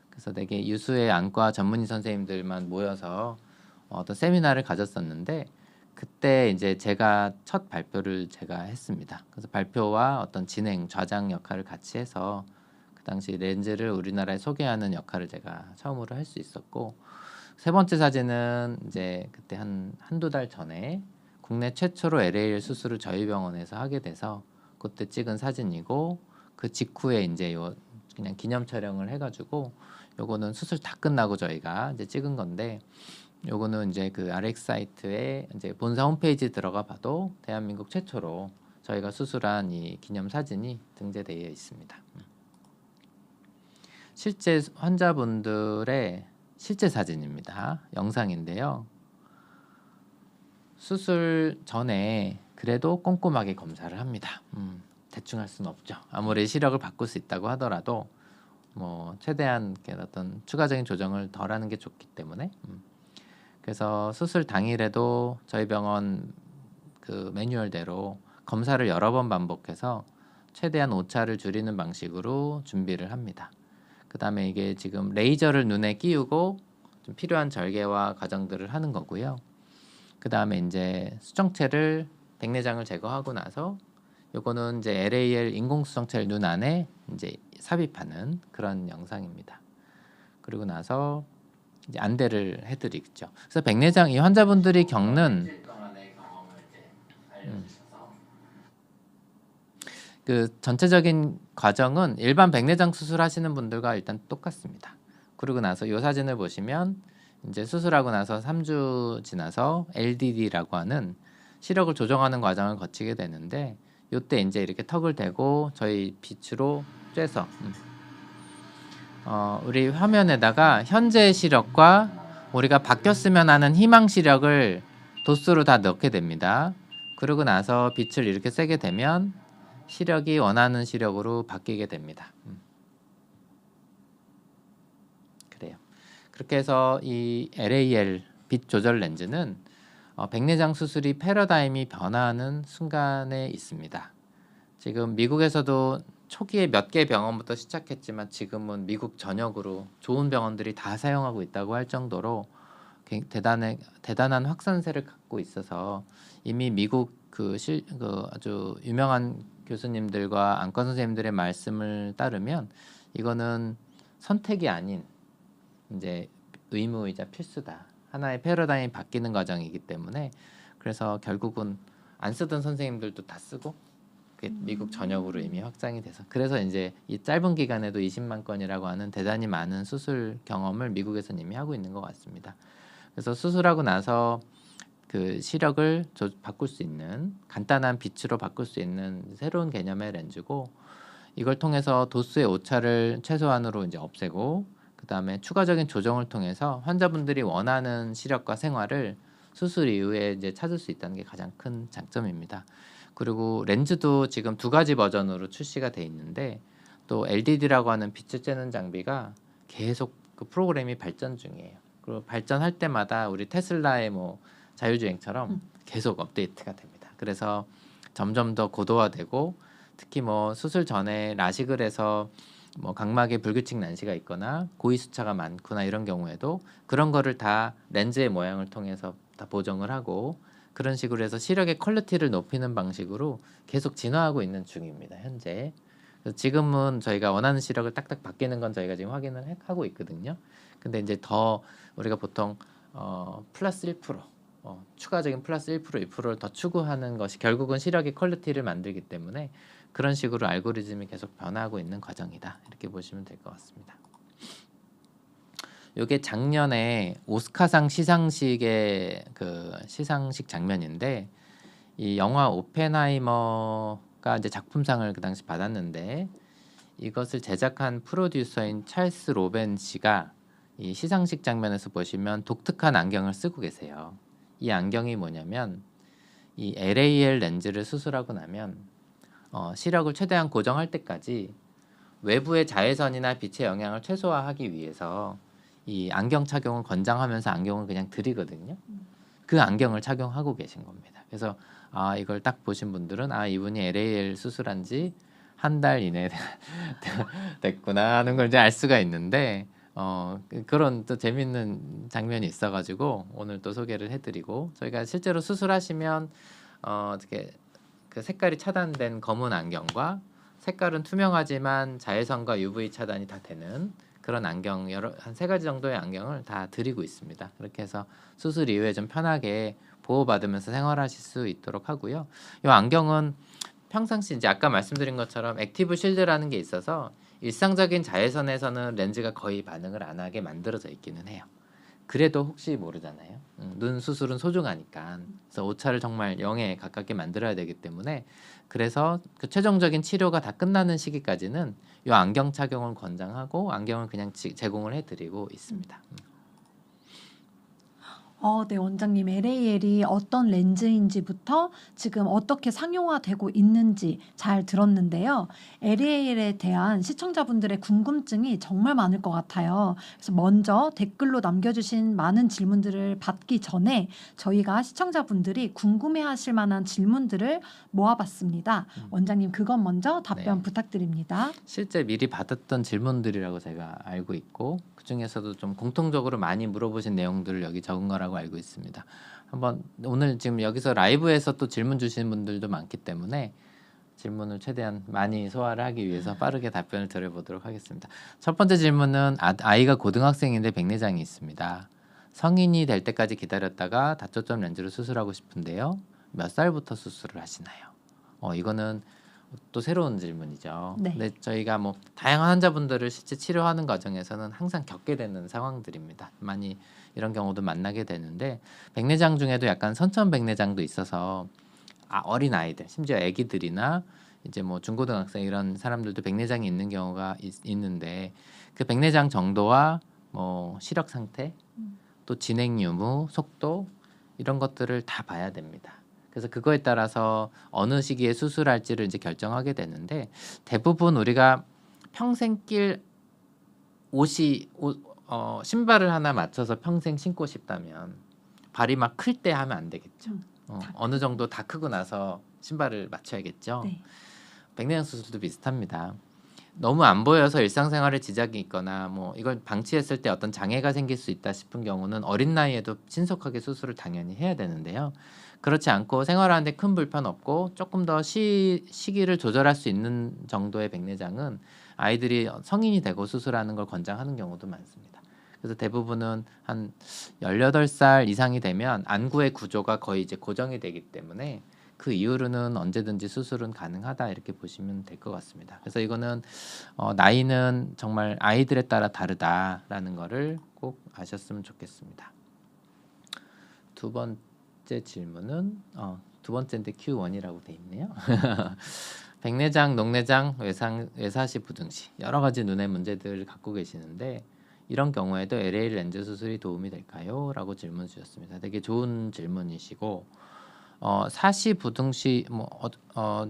그래서 되게 유수의 안과 전문의 선생님들만 모여서 어떤 세미나를 가졌었는데 그때 이제 제가 첫 발표를 제가 했습니다. 그래서 발표와 어떤 진행, 좌장 역할을 같이 해서 그 당시 렌즈를 우리나라에 소개하는 역할을 제가 처음으로 할 수 있었고 세 번째 사진은 이제 그때 한두 달 전에 국내 최초로 LAL 수술을 저희 병원에서 하게 돼서 그때 찍은 사진이고 그 직후에 이제 그냥 기념 촬영을 해가지고 요거는 수술 다 끝나고 저희가 이제 찍은 건데 요거는 이제 그 RX 사이트에 이제 본사 홈페이지 들어가 봐도 대한민국 최초로 저희가 수술한 이 기념 사진이 등재되어 있습니다. 실제 환자분들의 실제 사진입니다. 영상인데요. 수술 전에 그래도 꼼꼼하게 검사를 합니다. 대충 할 수는 없죠. 아무리 시력을 바꿀 수 있다고 하더라도 뭐 최대한 어떤 추가적인 조정을 덜 하는 게 좋기 때문에 그래서 수술 당일에도 저희 병원 그 매뉴얼대로 검사를 여러 번 반복해서 최대한 오차를 줄이는 방식으로 준비를 합니다. 그 다음에 이게 지금 레이저를 눈에 끼우고 좀 필요한 절개와 과정들을 하는 거고요. 그 다음에 이제 수정체를 백내장을 제거하고 나서 요거는 이제 LAL 인공수정체를 눈 안에 이제 삽입하는 그런 영상입니다. 그리고 나서 이제 안대를 해드리겠죠. 그래서 백내장 이 환자분들이 겪는 그 전체적인 과정은 일반 백내장 수술하시는 분들과 일단 똑같습니다. 그리고 나서 이 사진을 보시면 이제 수술하고 나서 3주 지나서 LDD라고 하는 시력을 조정하는 과정을 거치게 되는데 이때 이제 이렇게 턱을 대고 저희 빛으로 쬐서 우리 화면에다가 현재 시력과 우리가 바뀌었으면 하는 희망 시력을 도수로 다 넣게 됩니다. 그러고 나서 빛을 이렇게 세게 되면 시력이 원하는 시력으로 바뀌게 됩니다. 그래요. 그렇게 해서 이 LAL 빛 조절 렌즈는 백내장 수술이 패러다임이 변화하는 순간에 있습니다. 지금 미국에서도 초기에 몇 개 병원부터 시작했지만 지금은 미국 전역으로 좋은 병원들이 다 사용하고 있다고 할 정도로 대단한 확산세를 갖고 있어서 이미 미국 그 아주 유명한 교수님들과 안과 선생님들의 말씀을 따르면 이거는 선택이 아닌 이제 의무이자 필수다. 하나의 패러다임이 바뀌는 과정이기 때문에 그래서 결국은 안 쓰던 선생님들도 다 쓰고 미국 전역으로 이미 확장이 돼서 그래서 이제 이 짧은 기간에도 20만 건이라고 하는 대단히 많은 수술 경험을 미국에서는 이미 하고 있는 것 같습니다. 그래서 수술하고 나서 그 시력을 바꿀 수 있는 간단한 빛으로 바꿀 수 있는 새로운 개념의 렌즈고 이걸 통해서 도수의 오차를 최소한으로 이제 없애고 그 다음에 추가적인 조정을 통해서 환자분들이 원하는 시력과 생활을 수술 이후에 이제 찾을 수 있다는 게 가장 큰 장점입니다. 그리고 렌즈도 지금 2가지 버전으로 출시가 돼 있는데 또 LDD라고 하는 빛을 쬐는 장비가 계속 그 프로그램이 발전 중이에요. 그리고 발전할 때마다 우리 테슬라의 뭐 자율주행처럼 계속 업데이트가 됩니다. 그래서 점점 더 고도화되고 특히 뭐 수술 전에 라식을 해서 뭐 각막에 불규칙 난시가 있거나 고위수차가 많거나 이런 경우에도 그런 거를 다 렌즈의 모양을 통해서 다 보정을 하고 그런 식으로 해서 시력의 퀄리티를 높이는 방식으로 계속 진화하고 있는 중입니다. 현재. 그래서 지금은 저희가 원하는 시력을 딱딱 바뀌는 건 저희가 지금 확인을 하고 있거든요. 근데 이제 더 우리가 보통 플러스 1% 추가적인 플러스 1%, 2%를 더 추구하는 것이 결국은 시력의 퀄리티를 만들기 때문에 그런 식으로 알고리즘이 계속 변화하고 있는 과정이다. 이렇게 보시면 될 것 같습니다. 이게 작년에 오스카상 시상식의 그 시상식 장면인데 이 영화 오펜하이머가 이제 작품상을 그 당시 받았는데 이것을 제작한 프로듀서인 찰스 로벤 씨가 이 시상식 장면에서 보시면 독특한 안경을 쓰고 계세요. 이 안경이 뭐냐면 이 LAL 렌즈를 수술하고 나면 시력을 최대한 고정할 때까지 외부의 자외선이나 빛의 영향을 최소화하기 위해서 이 안경 착용을 권장하면서 안경을 그냥 드리거든요. 그 안경을 착용하고 계신 겁니다. 그래서 이걸 딱 보신 분들은 이분이 LAL 수술한 지 한 달 이내에 됐구나 하는 걸 이제 알 수가 있는데 그런 또 재밌는 장면이 있어가지고 오늘 또 소개를 해드리고 저희가 실제로 수술하시면 어떻게 그 색깔이 차단된 검은 안경과 색깔은 투명하지만 자외선과 UV 차단이 다 되는 그런 안경 한 3가지 정도의 안경을 다 드리고 있습니다. 그렇게 해서 수술 이후에 좀 편하게 보호받으면서 생활하실 수 있도록 하고요. 이 안경은 평상시 이제 아까 말씀드린 것처럼 액티브 실드라는 게 있어서 일상적인 자외선에서는 렌즈가 거의 반응을 안 하게 만들어져 있기는 해요. 그래도 혹시 모르잖아요. 눈 수술은 소중하니까. 그래서 오차를 정말 0에 가깝게 만들어야 되기 때문에 그래서 그 최종적인 치료가 다 끝나는 시기까지는 이 안경 착용을 권장하고 안경을 그냥 제공을 해드리고 있습니다. 네, 원장님. LAL이 어떤 렌즈인지부터 지금 어떻게 상용화되고 있는지 잘 들었는데요. LAL에 대한 시청자분들의 궁금증이 정말 많을 것 같아요. 그래서 먼저 댓글로 남겨주신 많은 질문들을 받기 전에 저희가 시청자분들이 궁금해하실 만한 질문들을 모아봤습니다. 원장님, 그건 먼저 답변 네. 부탁드립니다. 실제 미리 받았던 질문들이라고 제가 알고 있고 그중에서도 좀 공통적으로 많이 물어보신 내용들을 여기 적은 거라고 알고 있습니다. 한번 오늘 지금 여기서 라이브에서 또 질문 주시는 분들도 많기 때문에 질문을 최대한 많이 소화를 하기 위해서 빠르게 답변을 드려보도록 하겠습니다. 첫 번째 질문은 아이가 고등학생인데 백내장이 있습니다. 성인이 될 때까지 기다렸다가 다초점 렌즈로 수술하고 싶은데요. 몇 살부터 수술을 하시나요? 이거는 또 새로운 질문이죠. 네. 근데 저희가 뭐 다양한 환자분들을 실제 치료하는 과정에서는 항상 겪게 되는 상황들입니다. 많이 이런 경우도 만나게 되는데 백내장 중에도 약간 선천 백내장도 있어서 어린 아이들, 심지어 아기들이나 이제 뭐 중고등학생 이런 사람들도 백내장이 있는 경우가 있는데 그 백내장 정도와 뭐 시력 상태, 또 진행 유무, 속도 이런 것들을 다 봐야 됩니다. 그래서 그거에 따라서 어느 시기에 수술할지를 이제 결정하게 되는데 대부분 우리가 평생 낄 신발을 하나 맞춰서 평생 신고 싶다면 발이 막 클 때 하면 안 되겠죠. 어느 정도 다 크고 나서 신발을 맞춰야겠죠. 네. 백내장 수술도 비슷합니다. 너무 안 보여서 일상생활에 지장이 있거나 뭐 이걸 방치했을 때 어떤 장애가 생길 수 있다 싶은 경우는 어린 나이에도 신속하게 수술을 당연히 해야 되는데요. 그렇지 않고 생활하는데 큰 불편 없고 조금 더 시기를 조절할 수 있는 정도의 백내장은 아이들이 성인이 되고 수술하는 걸 권장하는 경우도 많습니다. 그래서 대부분은 한 18살 이상이 되면 안구의 구조가 거의 이제 고정이 되기 때문에 그 이후로는 언제든지 수술은 가능하다 이렇게 보시면 될 것 같습니다. 그래서 이거는 나이는 정말 아이들에 따라 다르다라는 거를 꼭 아셨으면 좋겠습니다. 두 번째 질문은 두 번째인데 Q1이라고 돼 있네요. 백내장, 녹내장, 외사시, 부등시 여러 가지 눈의 문제들을 갖고 계시는데 이런 경우에도 LA 렌즈 수술이 도움이 될까요? 라고 질문 주셨습니다. 되게 좋은 질문이시고 사시, 부등시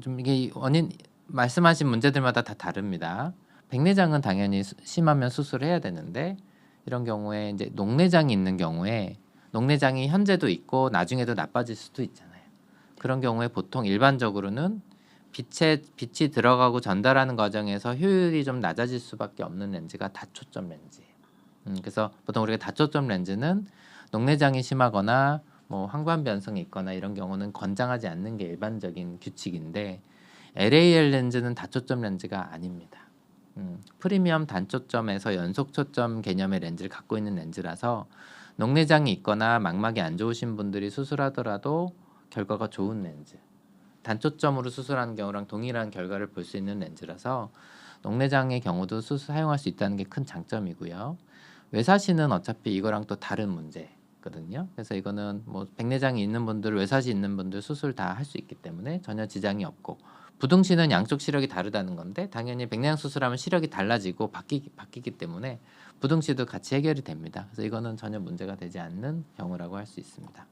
좀 이게 원인 말씀하신 문제들마다 다 다릅니다. 백내장은 당연히 심하면 수술해야 되는데 이런 경우에 이제 녹내장이 있는 경우에 녹내장이 현재도 있고 나중에도 나빠질 수도 있잖아요. 그런 경우에 보통 일반적으로는 빛이 들어가고 전달하는 과정에서 효율이 좀 낮아질 수밖에 없는 렌즈가 다초점 렌즈예요. 그래서 보통 우리가 다초점 렌즈는 녹내장이 심하거나 뭐 황반 변성이 있거나 이런 경우는 권장하지 않는 게 일반적인 규칙인데 LAL 렌즈는 다초점 렌즈가 아닙니다. 프리미엄 단초점에서 연속 초점 개념의 렌즈를 갖고 있는 렌즈라서 녹내장이 있거나 망막이 안 좋으신 분들이 수술하더라도 결과가 좋은 렌즈. 단초점으로 수술하는 경우랑 동일한 결과를 볼 수 있는 렌즈라서 녹내장의 경우도 사용할 수 있다는 게 큰 장점이고요. 외사시는 어차피 이거랑 또 다른 문제거든요. 그래서 이거는 뭐 백내장이 있는 분들, 외사시 있는 분들 수술 다 할 수 있기 때문에 전혀 지장이 없고 부등시는 양쪽 시력이 다르다는 건데 당연히 백내장 수술하면 시력이 달라지고 바뀌기 때문에 부등시도 같이 해결이 됩니다. 그래서 이거는 전혀 문제가 되지 않는 경우라고 할 수 있습니다.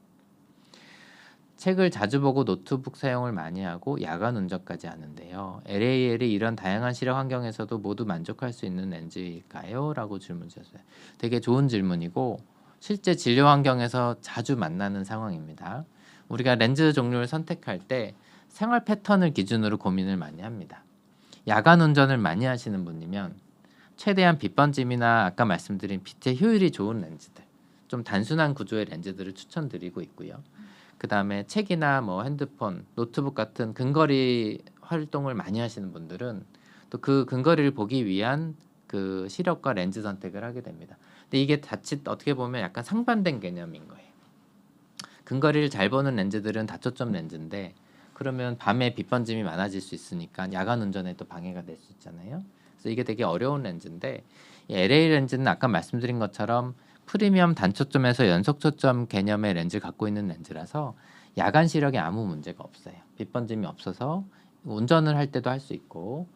책을 자주 보고 노트북 사용을 많이 하고 야간 운전까지 하는데요. LAL이 이런 다양한 시력 환경에서도 모두 만족할 수 있는 렌즈일까요? 라고 질문 주셨어요. 되게 좋은 질문이고 실제 진료 환경에서 자주 만나는 상황입니다. 우리가 렌즈 종류를 선택할 때 생활 패턴을 기준으로 고민을 많이 합니다. 야간 운전을 많이 하시는 분이면 최대한 빛 번짐이나 아까 말씀드린 빛의 효율이 좋은 렌즈들, 좀 단순한 구조의 렌즈들을 추천드리고 있고요. 그 다음에 책이나 뭐 핸드폰, 노트북 같은 근거리 활동을 많이 하시는 분들은 또 그 근거리를 보기 위한 그 시력과 렌즈 선택을 하게 됩니다. 근데 이게 자칫 어떻게 보면 약간 상반된 개념인 거예요. 근거리를 잘 보는 렌즈들은 다초점 렌즈인데 그러면 밤에 빛 번짐이 많아질 수 있으니까 야간 운전에 또 방해가 될 수 있잖아요. 그래서 이게 되게 어려운 렌즈인데 이 LA 렌즈는 아까 말씀드린 것처럼 프리미엄 단초점에서 연속 초점 개념의 렌즈를 갖고 있는 렌즈라서 야간 시력에 아무 문제가 없어요. 빛 번짐이 없어서 운전을 할 때도 할 수 있고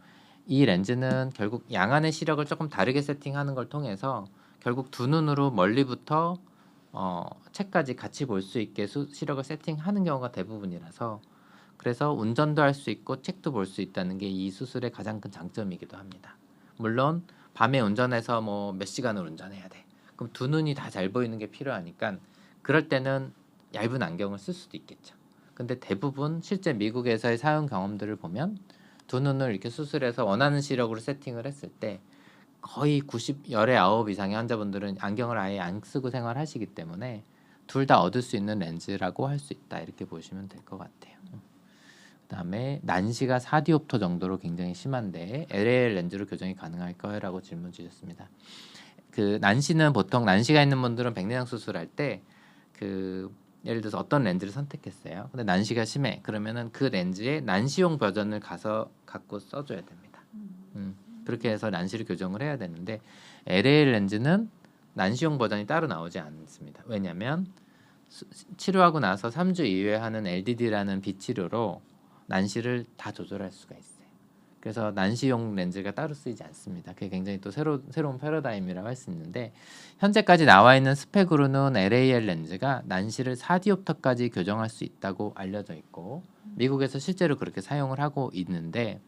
이 렌즈는 결국 양안의 시력을 조금 다르게 세팅하는 걸 통해서 결국 두 눈으로 멀리부터 책까지 같이 볼 수 있게 시력을 세팅하는 경우가 대부분이라서 그래서 운전도 할 수 있고 책도 볼 수 있다는 게 이 수술의 가장 큰 장점이기도 합니다. 물론 밤에 운전해서 뭐 몇 시간을 운전해야 돼. 그럼 두 눈이 다 잘 보이는 게 필요하니까 그럴 때는 얇은 안경을 쓸 수도 있겠죠. 근데 대부분 실제 미국에서의 사용 경험들을 보면 두 눈을 이렇게 수술해서 원하는 시력으로 세팅을 했을 때 거의 10의 9 이상의 환자분들은 안경을 아예 안 쓰고 생활하시기 때문에 둘 다 얻을 수 있는 렌즈라고 할 수 있다. 이렇게 보시면 될 것 같아요. 그다음에 난시가 4디옵터 정도로 굉장히 심한데 LAL 렌즈로 교정이 가능할까요? 라고 질문 주셨습니다. 그 난시는 보통 난시가 있는 분들은 백내장 수술할 때 그 예를 들어서 어떤 렌즈를 선택했어요. 근데 난시가 심해. 그러면은 그 렌즈의 난시용 버전을 갖고 써줘야 됩니다. 그렇게 해서 난시를 교정을 해야 되는데 LAL 렌즈는 난시용 버전이 따로 나오지 않습니다. 왜냐하면 치료하고 나서 3주 이후에 하는 LDD라는 비치료로 난시를 다 조절할 수가 있어요. 그래서 난시용 렌즈가 따로 쓰이지 않습니다. 그게 굉장히 또 새로운 패러다임이라고 할 수 있는데 현재까지 나와 있는 스펙으로는 LAL 렌즈가 난시를 4디옵터까지 교정할 수 있다고 알려져 있고 미국에서 실제로 그렇게 사용을 하고 있는데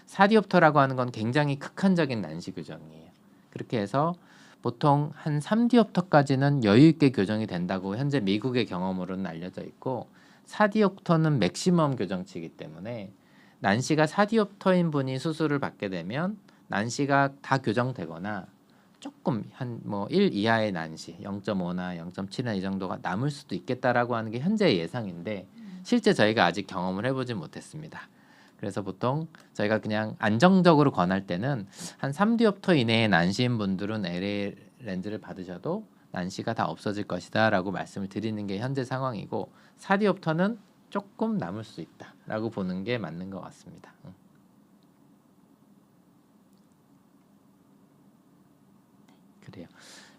4디옵터라고 하는 건 굉장히 극한적인 난시 교정이에요. 그렇게 해서 보통 한 3디옵터까지는 여유 있게 교정이 된다고 현재 미국의 경험으로는 알려져 있고 4디옵터는 맥시멈 교정치이기 때문에 난시가 4디옵터인 분이 수술을 받게 되면 난시가 다 교정되거나 조금 한 뭐 1 이하의 난시 0.5나 0.7나 이 정도가 남을 수도 있겠다라고 하는 게 현재의 예상인데 실제 저희가 아직 경험을 해보진 못했습니다. 그래서 보통 저희가 그냥 안정적으로 권할 때는 한 3디옵터 이내의 난시인 분들은 LA 렌즈를 받으셔도 난시가 다 없어질 것이다 라고 말씀을 드리는 게 현재 상황이고 4디옵터는 조금 남을 수 있다 라고 보는 게 맞는 것 같습니다. 그래요.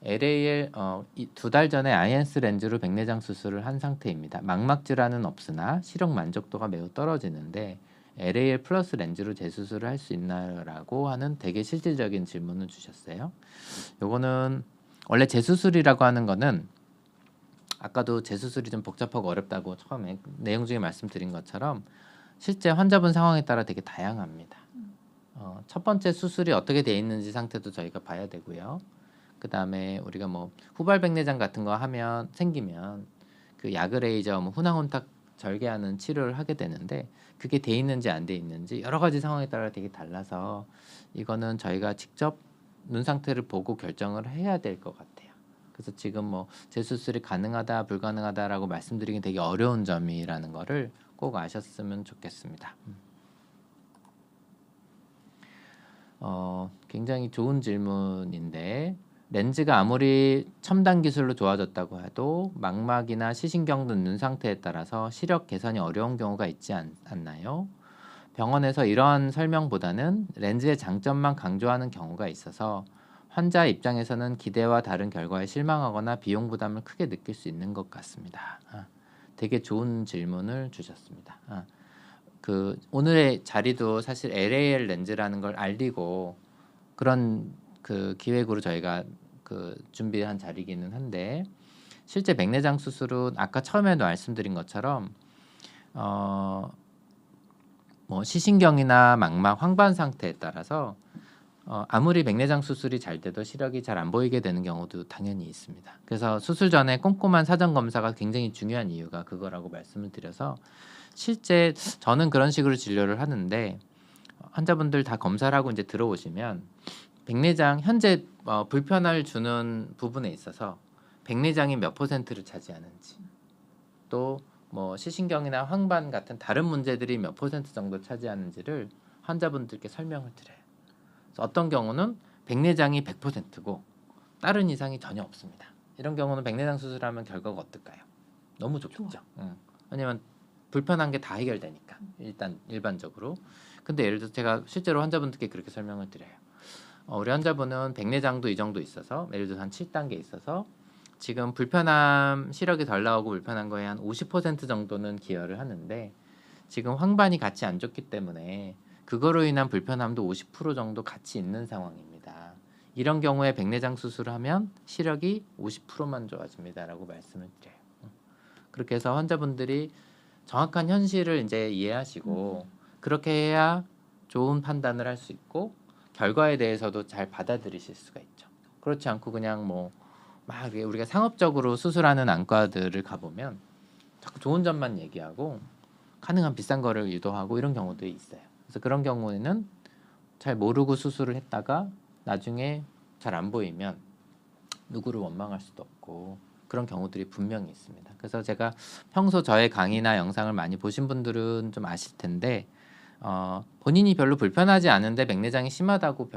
LAL 2달 전에 아이엔스 렌즈로 백내장 수술을 한 상태입니다. 망막 질환은 없으나 시력 만족도가 매우 떨어지는데 LAL 플러스 렌즈로 재수술을 할 수 있나요? 라고 하는 되게 실질적인 질문을 주셨어요. 요거는 원래 재수술이라고 하는 거는 아까도 재수술이 좀 복잡하고 어렵다고 처음에 내용 중에 말씀드린 것처럼 실제 환자분 상황에 따라 되게 다양합니다. 첫 번째 수술이 어떻게 돼 있는지 상태도 저희가 봐야 되고요. 그 다음에 우리가 뭐 후발 백내장 같은 거 생기면 그 야그레이저 훈황혼탁 절개하는 치료를 하게 되는데 그게 돼 있는지 안 돼 있는지 여러 가지 상황에 따라 되게 달라서 이거는 저희가 직접 눈 상태를 보고 결정을 해야 될 것 같아요. 그래서 지금 뭐 재수술이 가능하다 불가능하다라고 말씀드리긴 되게 어려운 점이라는 거를 꼭 아셨으면 좋겠습니다. 굉장히 좋은 질문인데 렌즈가 아무리 첨단 기술로 좋아졌다고 해도 망막이나 시신경 등 눈 상태에 따라서 시력 개선이 어려운 경우가 있지 않나요? 병원에서 이러한 설명보다는 렌즈의 장점만 강조하는 경우가 있어서 환자 입장에서는 기대와 다른 결과에 실망하거나 비용 부담을 크게 느낄 수 있는 것 같습니다. 되게 좋은 질문을 주셨습니다. 그 오늘의 자리도 사실 LAL 렌즈라는 걸 알리고 그런 그 기획으로 저희가 그 준비한 자리기는 한데 실제 백내장 수술은 아까 처음에도 말씀드린 것처럼 뭐 시신경이나 망막 황반 상태에 따라서 아무리 백내장 수술이 잘 돼도 시력이 잘 안 보이게 되는 경우도 당연히 있습니다. 그래서 수술 전에 꼼꼼한 사전 검사가 굉장히 중요한 이유가 그거라고 말씀을 드려서 실제 저는 그런 식으로 진료를 하는데 환자분들 다 검사를 하고 이제 들어오시면 백내장 현재 불편을 주는 부분에 있어서 백내장이 몇 %를 차지하는지 또 뭐 시신경이나 황반 같은 다른 문제들이 몇 % 정도 차지하는지를 환자분들께 설명을 드려요. 그래서 어떤 경우는 백내장이 100%고 다른 이상이 전혀 없습니다. 이런 경우는 백내장 수술하면 결과가 어떨까요? 너무 좋겠죠. 왜냐면 불편한 게 다 해결되니까 일단 일반적으로. 근데 예를 들어서 제가 실제로 환자분들께 그렇게 설명을 드려요. 우리 환자분은 백내장도 이 정도 있어서 예를 들어서 한 7단계 있어서 지금 불편함 시력이 덜 나오고 불편한 거에 한 50% 정도는 기여를 하는데 지금 황반이 같이 안 좋기 때문에 그거로 인한 불편함도 50% 정도 같이 있는 상황입니다. 이런 경우에 백내장 수술을 하면 시력이 50%만 좋아집니다라고 말씀을 드려요. 그렇게 해서 환자분들이 정확한 현실을 이제 이해하시고 그렇게 해야 좋은 판단을 할 수 있고 결과에 대해서도 잘 받아들이실 수가 있죠. 그렇지 않고 그냥 뭐 막 우리가 상업적으로 수술하는 안과들을 가보면 자꾸 좋은 점만 얘기하고 가능한 비싼 거를 유도하고 이런 경우도 있어요. 그래서 그런 경우에는 잘 모르고 수술을 했다가 나중에 잘 안 보이면 누구를 원망할 수도 없고 그런 경우들이 분명히 있습니다. 그래서 제가 평소 저의 강의나 영상을 많이 보신 분들은 좀 아실 텐데 본인이 별로 불편하지 않은데 백내장이 심하다고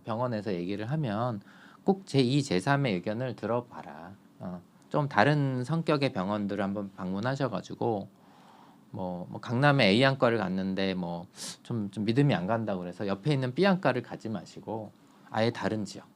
병원에서 얘기를 하면 꼭 제2, 제3의 의견을 들어봐라. 좀 다른 성격의 병원들을 한번 방문하셔가지고 뭐 강남에 A 안과를 갔는데 뭐 좀 믿음이 안 간다고 그래서 옆에 있는 B 안과를 가지 마시고 아예 다른 지역.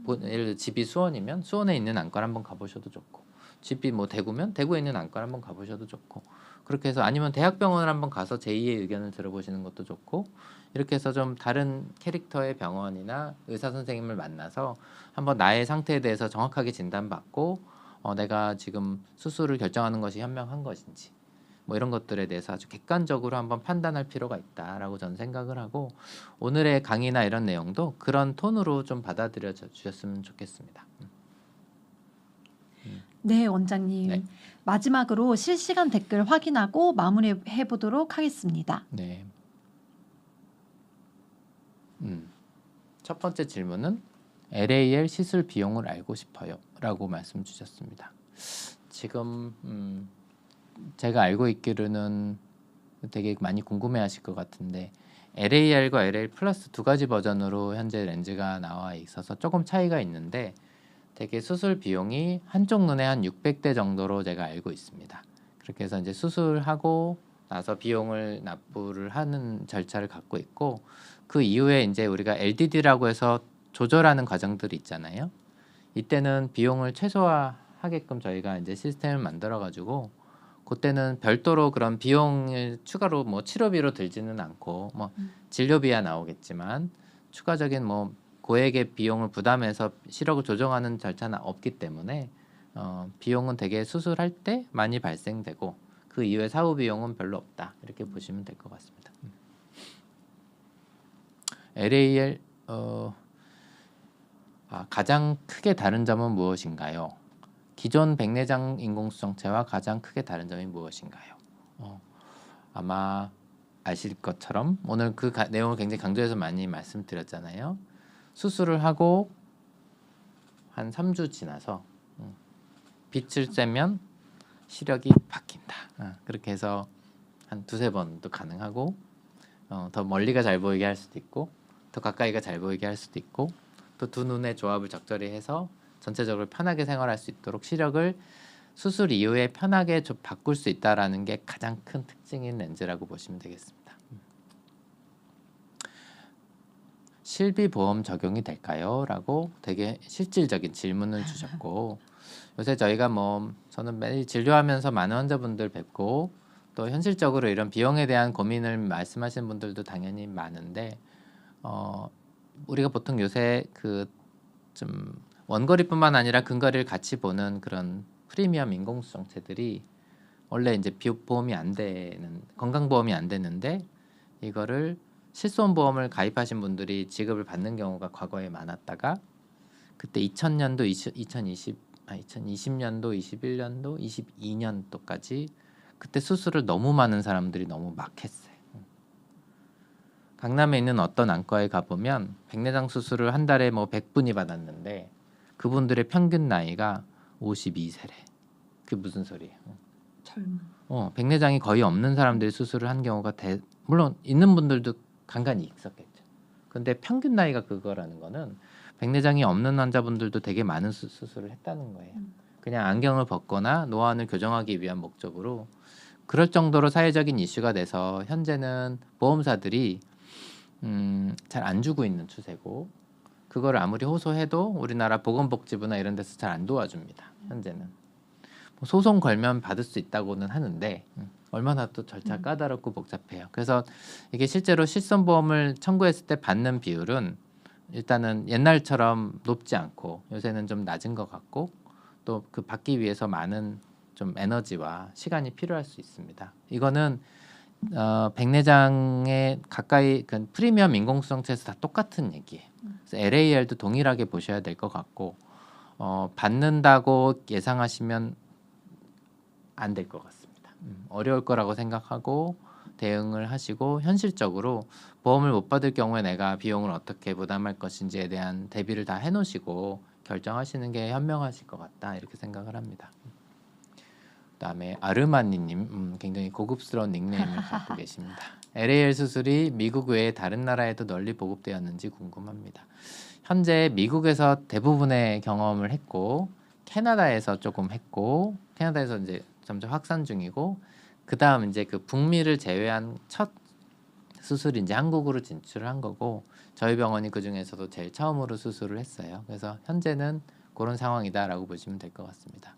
예를 들어 집이 수원이면 수원에 있는 안과를 한번 가보셔도 좋고 집이 뭐 대구면 대구에 있는 안과를 한번 가보셔도 좋고 그렇게 해서 아니면 대학병원을 한번 가서 제2의 의견을 들어보시는 것도 좋고 이렇게 해서 좀 다른 캐릭터의 병원이나 의사 선생님을 만나서 한번 나의 상태에 대해서 정확하게 진단받고 내가 지금 수술을 결정하는 것이 현명한 것인지 뭐 이런 것들에 대해서 아주 객관적으로 한번 판단할 필요가 있다라고 저는 생각을 하고 오늘의 강의나 이런 내용도 그런 톤으로 좀 받아들여 주셨으면 좋겠습니다. 네, 원장님. 네. 마지막으로 실시간 댓글 확인하고 마무리해 보도록 하겠습니다. 네. 첫 번째 질문은 LAL 시술 비용을 알고 싶어요라고 말씀 주셨습니다. 지금 제가 알고 있기로는 되게 많이 궁금해하실 것 같은데 LAL과 LAL 플러스 두 가지 버전으로 현재 렌즈가 나와 있어서 조금 차이가 있는데 되게 수술 비용이 한쪽 눈에 한 600대 정도로 제가 알고 있습니다. 그렇게 해서 이제 수술하고 나서 비용을 납부를 하는 절차를 갖고 있고 그 이후에 이제 우리가 LDD라고 해서 조절하는 과정들이 있잖아요. 이때는 비용을 최소화하게끔 저희가 이제 시스템을 만들어 가지고 그때는 별도로 그런 비용을 추가로 뭐 치료비로 들지는 않고 뭐 진료비야 나오겠지만 추가적인 뭐 고액의 비용을 부담해서 시력을 조정하는 절차는 없기 때문에 비용은 되게 수술할 때 많이 발생되고 그 이후에 사후 비용은 별로 없다 이렇게 보시면 될 것 같습니다. LAL 가장 크게 다른 점은 무엇인가요? 기존 백내장 인공수정체와 가장 크게 다른 점이 무엇인가요? 아마 아실 것처럼 오늘 그 내용을 굉장히 강조해서 많이 말씀드렸잖아요. 수술을 하고 한 3주 지나서 빛을 쐬면 시력이 바뀐다. 그렇게 해서 한 두세 번도 가능하고 더 멀리가 잘 보이게 할 수도 있고 더 가까이가 잘 보이게 할 수도 있고 또 두 눈의 조합을 적절히 해서 전체적으로 편하게 생활할 수 있도록 시력을 수술 이후에 편하게 좀 바꿀 수 있다라는 게 가장 큰 특징인 렌즈라고 보시면 되겠습니다. 실비보험 적용이 될까요? 라고 되게 실질적인 질문을 주셨고 요새 저희가 뭐 저는 매일 진료하면서 많은 환자분들 뵙고 또 현실적으로 이런 비용에 대한 고민을 말씀하시는 분들도 당연히 많은데 우리가 보통 요새 그 좀 원거리뿐만 아니라 근거리를 같이 보는 그런 프리미엄 인공수정체들이 원래 이제 보험이 안 되는 건강보험이 안 되는데 이거를 실손보험을 가입하신 분들이 지급을 받는 경우가 과거에 많았다가 그때 2000년도, 2020년도, 21년도, 22년도까지 그때 수술을 너무 많은 사람들이 너무 막 했어요. 강남에 있는 어떤 안과에 가보면 백내장 수술을 한 달에 뭐 100분이 받았는데 그분들의 평균 나이가 52세래. 그게 무슨 소리예요? 젊은. 백내장이 거의 없는 사람들이 수술을 한 경우가 물론 있는 분들도 간간히 있었겠죠. 근데 평균 나이가 그거라는 거는 백내장이 없는 환자분들도 되게 많은 수술을 했다는 거예요. 그냥 안경을 벗거나 노안을 교정하기 위한 목적으로 그럴 정도로 사회적인 이슈가 돼서 현재는 보험사들이 잘 안 주고 있는 추세고 그거를 아무리 호소해도 우리나라 보건복지부나 이런 데서 잘 안 도와줍니다. 현재는 뭐 소송 걸면 받을 수 있다고는 하는데 얼마나 또 절차 까다롭고 복잡해요. 그래서 이게 실제로 실손보험을 청구했을 때 받는 비율은 일단은 옛날처럼 높지 않고 요새는 좀 낮은 것 같고 또 그 받기 위해서 많은 좀 에너지와 시간이 필요할 수 있습니다. 이거는 백내장에 가까이 그 프리미엄 인공수정체에서 다 똑같은 얘기예요. 그래서 LAL도 동일하게 보셔야 될 것 같고 받는다고 예상하시면 안 될 것 같습니다. 어려울 거라고 생각하고 대응을 하시고 현실적으로 보험을 못 받을 경우에 내가 비용을 어떻게 부담할 것인지에 대한 대비를 다 해놓으시고 결정하시는 게 현명하실 것 같다 이렇게 생각을 합니다. 그다음에 아르마니님 굉장히 고급스러운 닉네임을 갖고 계십니다. LAL 수술이 미국 외에 다른 나라에도 널리 보급되었는지 궁금합니다. 현재 미국에서 대부분의 경험을 했고 캐나다에서 조금 했고 캐나다에서 이제 점점 확산 중이고 그다음 이제 그 북미를 제외한 첫 수술이 이제 한국으로 진출을 한 거고 저희 병원이 그 중에서도 제일 처음으로 수술을 했어요. 그래서 현재는 그런 상황이다라고 보시면 될 것 같습니다.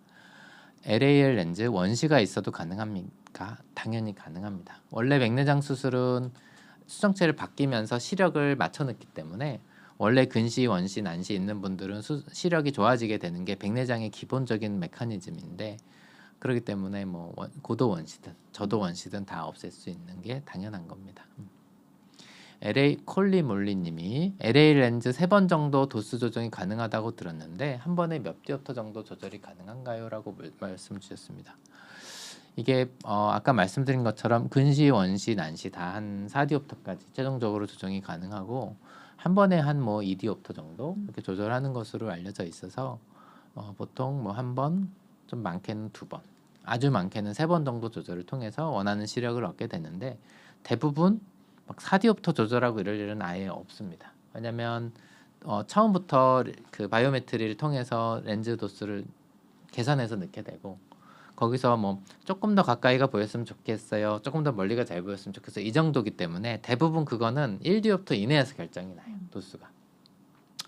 LAL 렌즈 원시가 있어도 가능합니까? 당연히 가능합니다. 원래 백내장 수술은 수정체를 바뀌면서 시력을 맞춰 넣기 때문에 원래 근시, 원시, 난시 있는 분들은 시력이 좋아지게 되는 게 백내장의 기본적인 메커니즘인데 그렇기 때문에 뭐 고도 원시든 저도 원시든 다 없앨 수 있는 게 당연한 겁니다. LA 콜리몰리님이 LA 렌즈 3번 정도 도수 조정이 가능하다고 들었는데 한 번에 몇 디옵터 정도 조절이 가능한가요?라고 말씀 주셨습니다. 이게 아까 말씀드린 것처럼 근시, 원시, 난시 다 한 4디옵터까지 최종적으로 조정이 가능하고 한 번에 한 뭐 2디옵터 정도 이렇게 조절하는 것으로 알려져 있어서 보통 뭐 한 번, 좀 많게는 2번, 아주 많게는 3번 정도 조절을 통해서 원하는 시력을 얻게 되는데 대부분 막 4디옵터 조절하고 이럴 일은 아예 없습니다. 왜냐하면 처음부터 그 바이오메트리를 통해서 렌즈 도수를 계산해서 넣게 되고 거기서 뭐 조금 더 가까이가 보였으면 좋겠어요. 조금 더 멀리가 잘 보였으면 좋겠어요. 이 정도기 때문에 대부분 그거는 1디옵터 이내에서 결정이 나요. 도수가.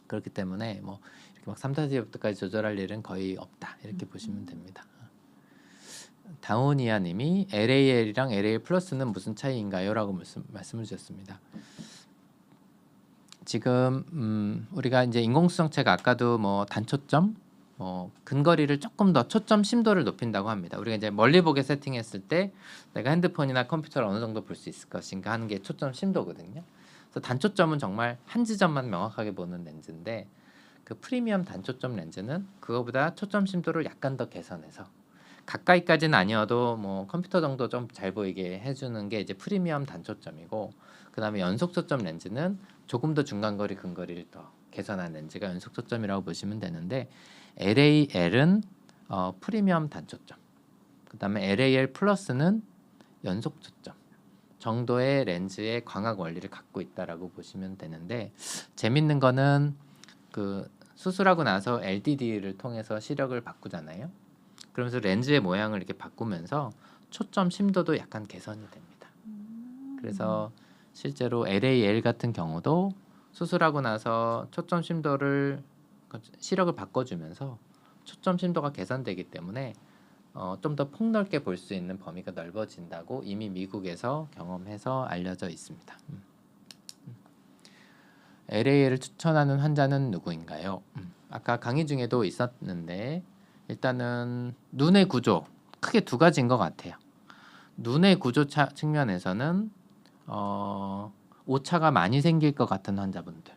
그렇기 때문에 뭐 이렇게 막 3, 4디옵터까지 조절할 일은 거의 없다. 이렇게 보시면 됩니다. 다우니아 님이 LAL이랑 LAL 플러스는 무슨 차이인가요? 라고 말씀을 주셨습니다. 지금 우리가 이제 인공수정체가 아까도 뭐 단초점, 근거리를 조금 더 초점 심도를 높인다고 합니다. 우리가 이제 멀리 보게 세팅했을 때 내가 핸드폰이나 컴퓨터를 어느 정도 볼 수 있을 것인가 하는 게 초점 심도거든요. 그래서 단초점은 정말 한 지점만 명확하게 보는 렌즈인데 그 프리미엄 단초점 렌즈는 그거보다 초점 심도를 약간 더 개선해서 가까이까지는 아니어도 뭐 컴퓨터 정도 좀 잘 보이게 해주는 게 이제 프리미엄 단초점이고 그다음에 연속 초점 렌즈는 조금 더 중간거리 근거리를 더 개선한 렌즈가 연속 초점이라고 보시면 되는데 LAL은 프리미엄 단초점 그다음에 LAL 플러스는 연속 초점 정도의 렌즈의 광학 원리를 갖고 있다라고 보시면 되는데 재밌는 거는 그 수술하고 나서 LDD를 통해서 시력을 바꾸잖아요. 그러면서 렌즈의 모양을 이렇게 바꾸면서 초점 심도도 약간 개선이 됩니다. 그래서 실제로 LAL 같은 경우도 수술하고 나서 초점 심도를 시력을 바꿔주면서 초점 심도가 개선되기 때문에 좀 더 폭넓게 볼 수 있는 범위가 넓어진다고 이미 미국에서 경험해서 알려져 있습니다. LAL을 추천하는 환자는 누구인가요? 아까 강의 중에도 있었는데 일단은 눈의 구조 크게 두 가지인 것 같아요. 눈의 구조 측면에서는 오차가 많이 생길 것 같은 환자분들,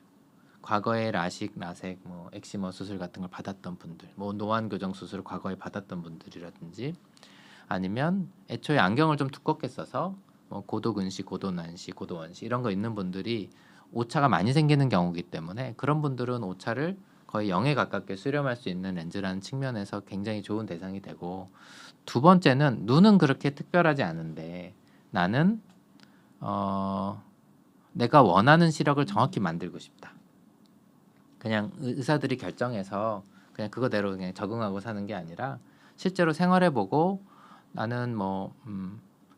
과거에 라식, 라섹, 뭐 엑시머 수술 같은 걸 받았던 분들, 뭐 노안 교정 수술을 과거에 받았던 분들이라든지, 아니면 애초에 안경을 좀 두껍게 써서 뭐 고도 근시, 고도 난시, 고도 원시 이런 거 있는 분들이 오차가 많이 생기는 경우이기 때문에 그런 분들은 오차를 거의 0에 가깝게 수렴할 수 있는 렌즈라는 측면에서 굉장히 좋은 대상이 되고 두 번째는 눈은 그렇게 특별하지 않은데 나는 내가 원하는 시력을 정확히 만들고 싶다. 그냥 의사들이 결정해서 그냥 그거대로 그냥 적응하고 사는 게 아니라 실제로 생활해보고 나는 뭐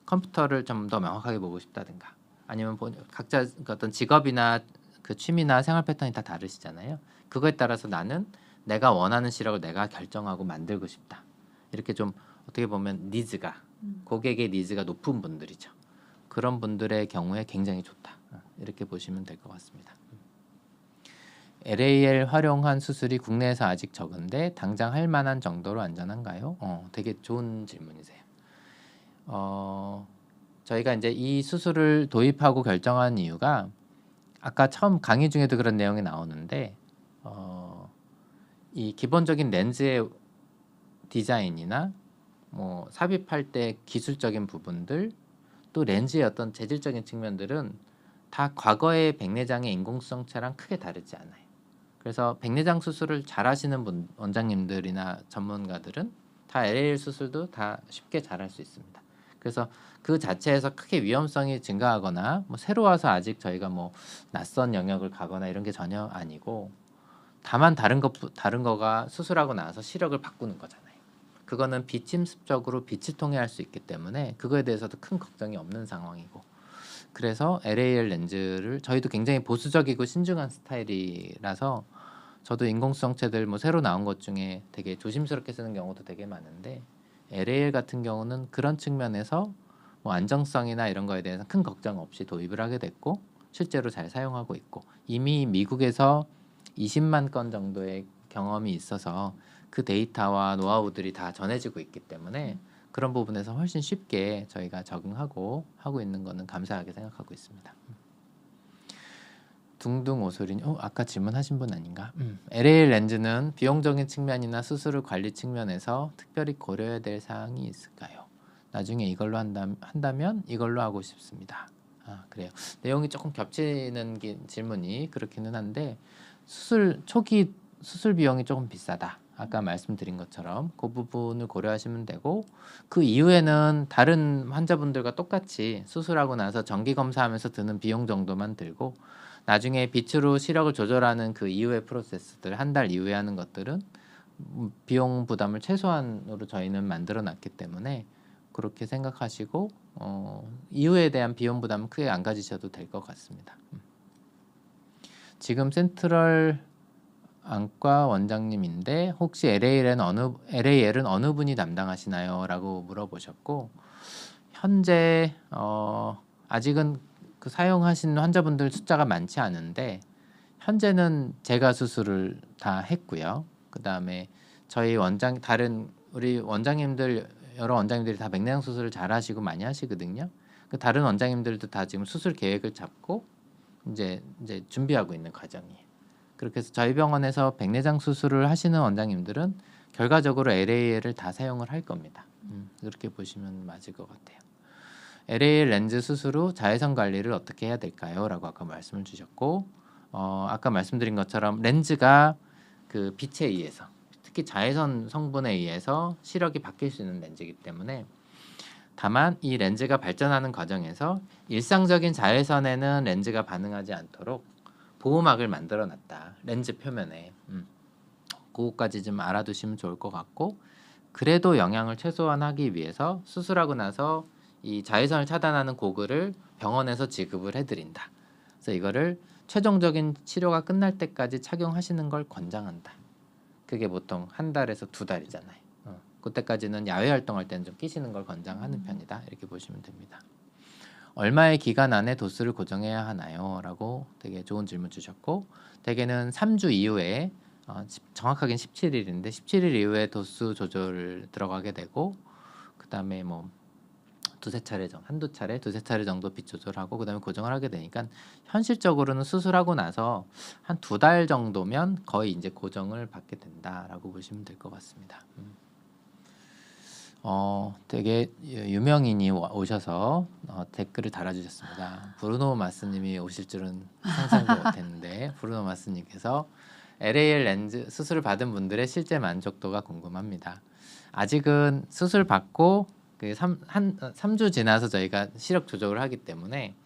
컴퓨터를 좀 더 명확하게 보고 싶다든가 아니면 각자 어떤 직업이나 그 취미나 생활 패턴이 다 다르시잖아요. 그거에 따라서 나는 내가 원하는 시력을 내가 결정하고 만들고 싶다. 이렇게 좀 어떻게 보면 니즈가 고객의 니즈가 높은 분들이죠. 그런 분들의 경우에 굉장히 좋다. 이렇게 보시면 될 것 같습니다. LAL 활용한 수술이 국내에서 아직 적은데 당장 할 만한 정도로 안전한가요? 되게 좋은 질문이세요. 저희가 이제 이 수술을 도입하고 결정한 이유가 아까 처음 강의 중에도 그런 내용이 나오는데 이 기본적인 렌즈의 디자인이나 뭐 삽입할 때 기술적인 부분들 또 렌즈의 어떤 재질적인 측면들은 다 과거의 백내장의 인공수정체랑 크게 다르지 않아요. 그래서 백내장 수술을 잘 하시는 원장님들이나 전문가들은 다 LAL 수술도 다 쉽게 잘 할 수 있습니다. 그래서 그 자체에서 크게 위험성이 증가하거나 뭐 새로 와서 아직 저희가 뭐 낯선 영역을 가거나 이런 게 전혀 아니고 다만 다른 거가 수술하고 나서 시력을 바꾸는 거잖아요. 그거는 비침습적으로 빛을 통해 할 수 있기 때문에 그거에 대해서도 큰 걱정이 없는 상황이고 그래서 LAL 렌즈를 저희도 굉장히 보수적이고 신중한 스타일이라서 저도 인공수정체들 뭐 새로 나온 것 중에 되게 조심스럽게 쓰는 경우도 되게 많은데 LAL 같은 경우는 그런 측면에서 뭐 안정성이나 이런 거에 대해서 큰 걱정 없이 도입을 하게 됐고 실제로 잘 사용하고 있고 이미 미국에서 20만 건 정도의 경험이 있어서 그 데이터와 노하우들이 다 전해지고 있기 때문에 그런 부분에서 훨씬 쉽게 저희가 적응하고 하고 있는 거는 감사하게 생각하고 있습니다. 둥둥 오소린 아까 질문하신 분 아닌가? LAL 렌즈는 비용적인 측면이나 수술 관리 측면에서 특별히 고려해야 될 사항이 있을까요? 나중에 이걸로 한다면 이걸로 하고 싶습니다. 그래요. 내용이 조금 겹치는 질문이 그렇기는 한데 초기 수술 비용이 조금 비싸다. 아까 말씀드린 것처럼 그 부분을 고려하시면 되고 그 이후에는 다른 환자분들과 똑같이 수술하고 나서 정기 검사하면서 드는 비용 정도만 들고 나중에 빛으로 시력을 조절하는 그 이후의 프로세스들 한 달 이후에 하는 것들은 비용 부담을 최소한으로 저희는 만들어 놨기 때문에 그렇게 생각하시고 이후에 대한 비용 부담은 크게 안 가지셔도 될 것 같습니다. 지금 센트럴 안과 원장님인데 혹시 LAL은 어느 분이 담당하시나요? 라고 물어보셨고 현재 아직은 그 사용하신 환자분들 숫자가 많지 않은데 현재는 제가 수술을 다 했고요. 그 다음에 저희 우리 원장님들 여러 원장님들이 다 백내장 수술을 잘 하시고 많이 하시거든요. 그 다른 원장님들도 다 지금 수술 계획을 잡고 이제 준비하고 있는 과정이에요. 그렇게 해서 저희 병원에서 백내장 수술을 하시는 원장님들은 결과적으로 LAL을 다 사용을 할 겁니다. 그렇게 보시면 맞을 것 같아요. LAL 렌즈 수술 후 자외선 관리를 어떻게 해야 될까요? 라고 아까 말씀을 주셨고 아까 말씀드린 것처럼 렌즈가 그 빛에 의해서 특히 자외선 성분에 의해서 시력이 바뀔 수 있는 렌즈이기 때문에 다만 이 렌즈가 발전하는 과정에서 일상적인 자외선에는 렌즈가 반응하지 않도록 보호막을 만들어 놨다. 렌즈 표면에. 그거까지 좀 알아두시면 좋을 것 같고 그래도 영향을 최소화하기 위해서 수술하고 나서 이 자외선을 차단하는 고글을 병원에서 지급을 해드린다. 그래서 이거를 최종적인 치료가 끝날 때까지 착용하시는 걸 권장한다. 그게 보통 한 달에서 2달이잖아요. 그때까지는 야외 활동할 때는 좀 끼시는 걸 권장하는 편이다. 이렇게 보시면 됩니다. 얼마의 기간 안에 도수를 고정해야 하나요? 라고 되게 좋은 질문 주셨고 대개는 3주 이후에 정확하게는 17일인데 17일 이후에 도수 조절 들어가게 되고 그 다음에 뭐 두세 차례 정도 빛 조절하고 그 다음에 고정을 하게 되니까 현실적으로는 수술하고 나서 한 2달 정도면 거의 이제 고정을 받게 된다라고 보시면 될 것 같습니다. 되게 유명인이 오셔서 댓글을 달아주셨습니다. 브루노 마스님이 오실 줄은 상상도 못했는데 브루노 마스님께서 LAL 렌즈 수술을 받은 분들의 실제 만족도가 궁금합니다. 아직은 수술 받고 그 3주 지나서 저희가 시력 조절을 하기 때문에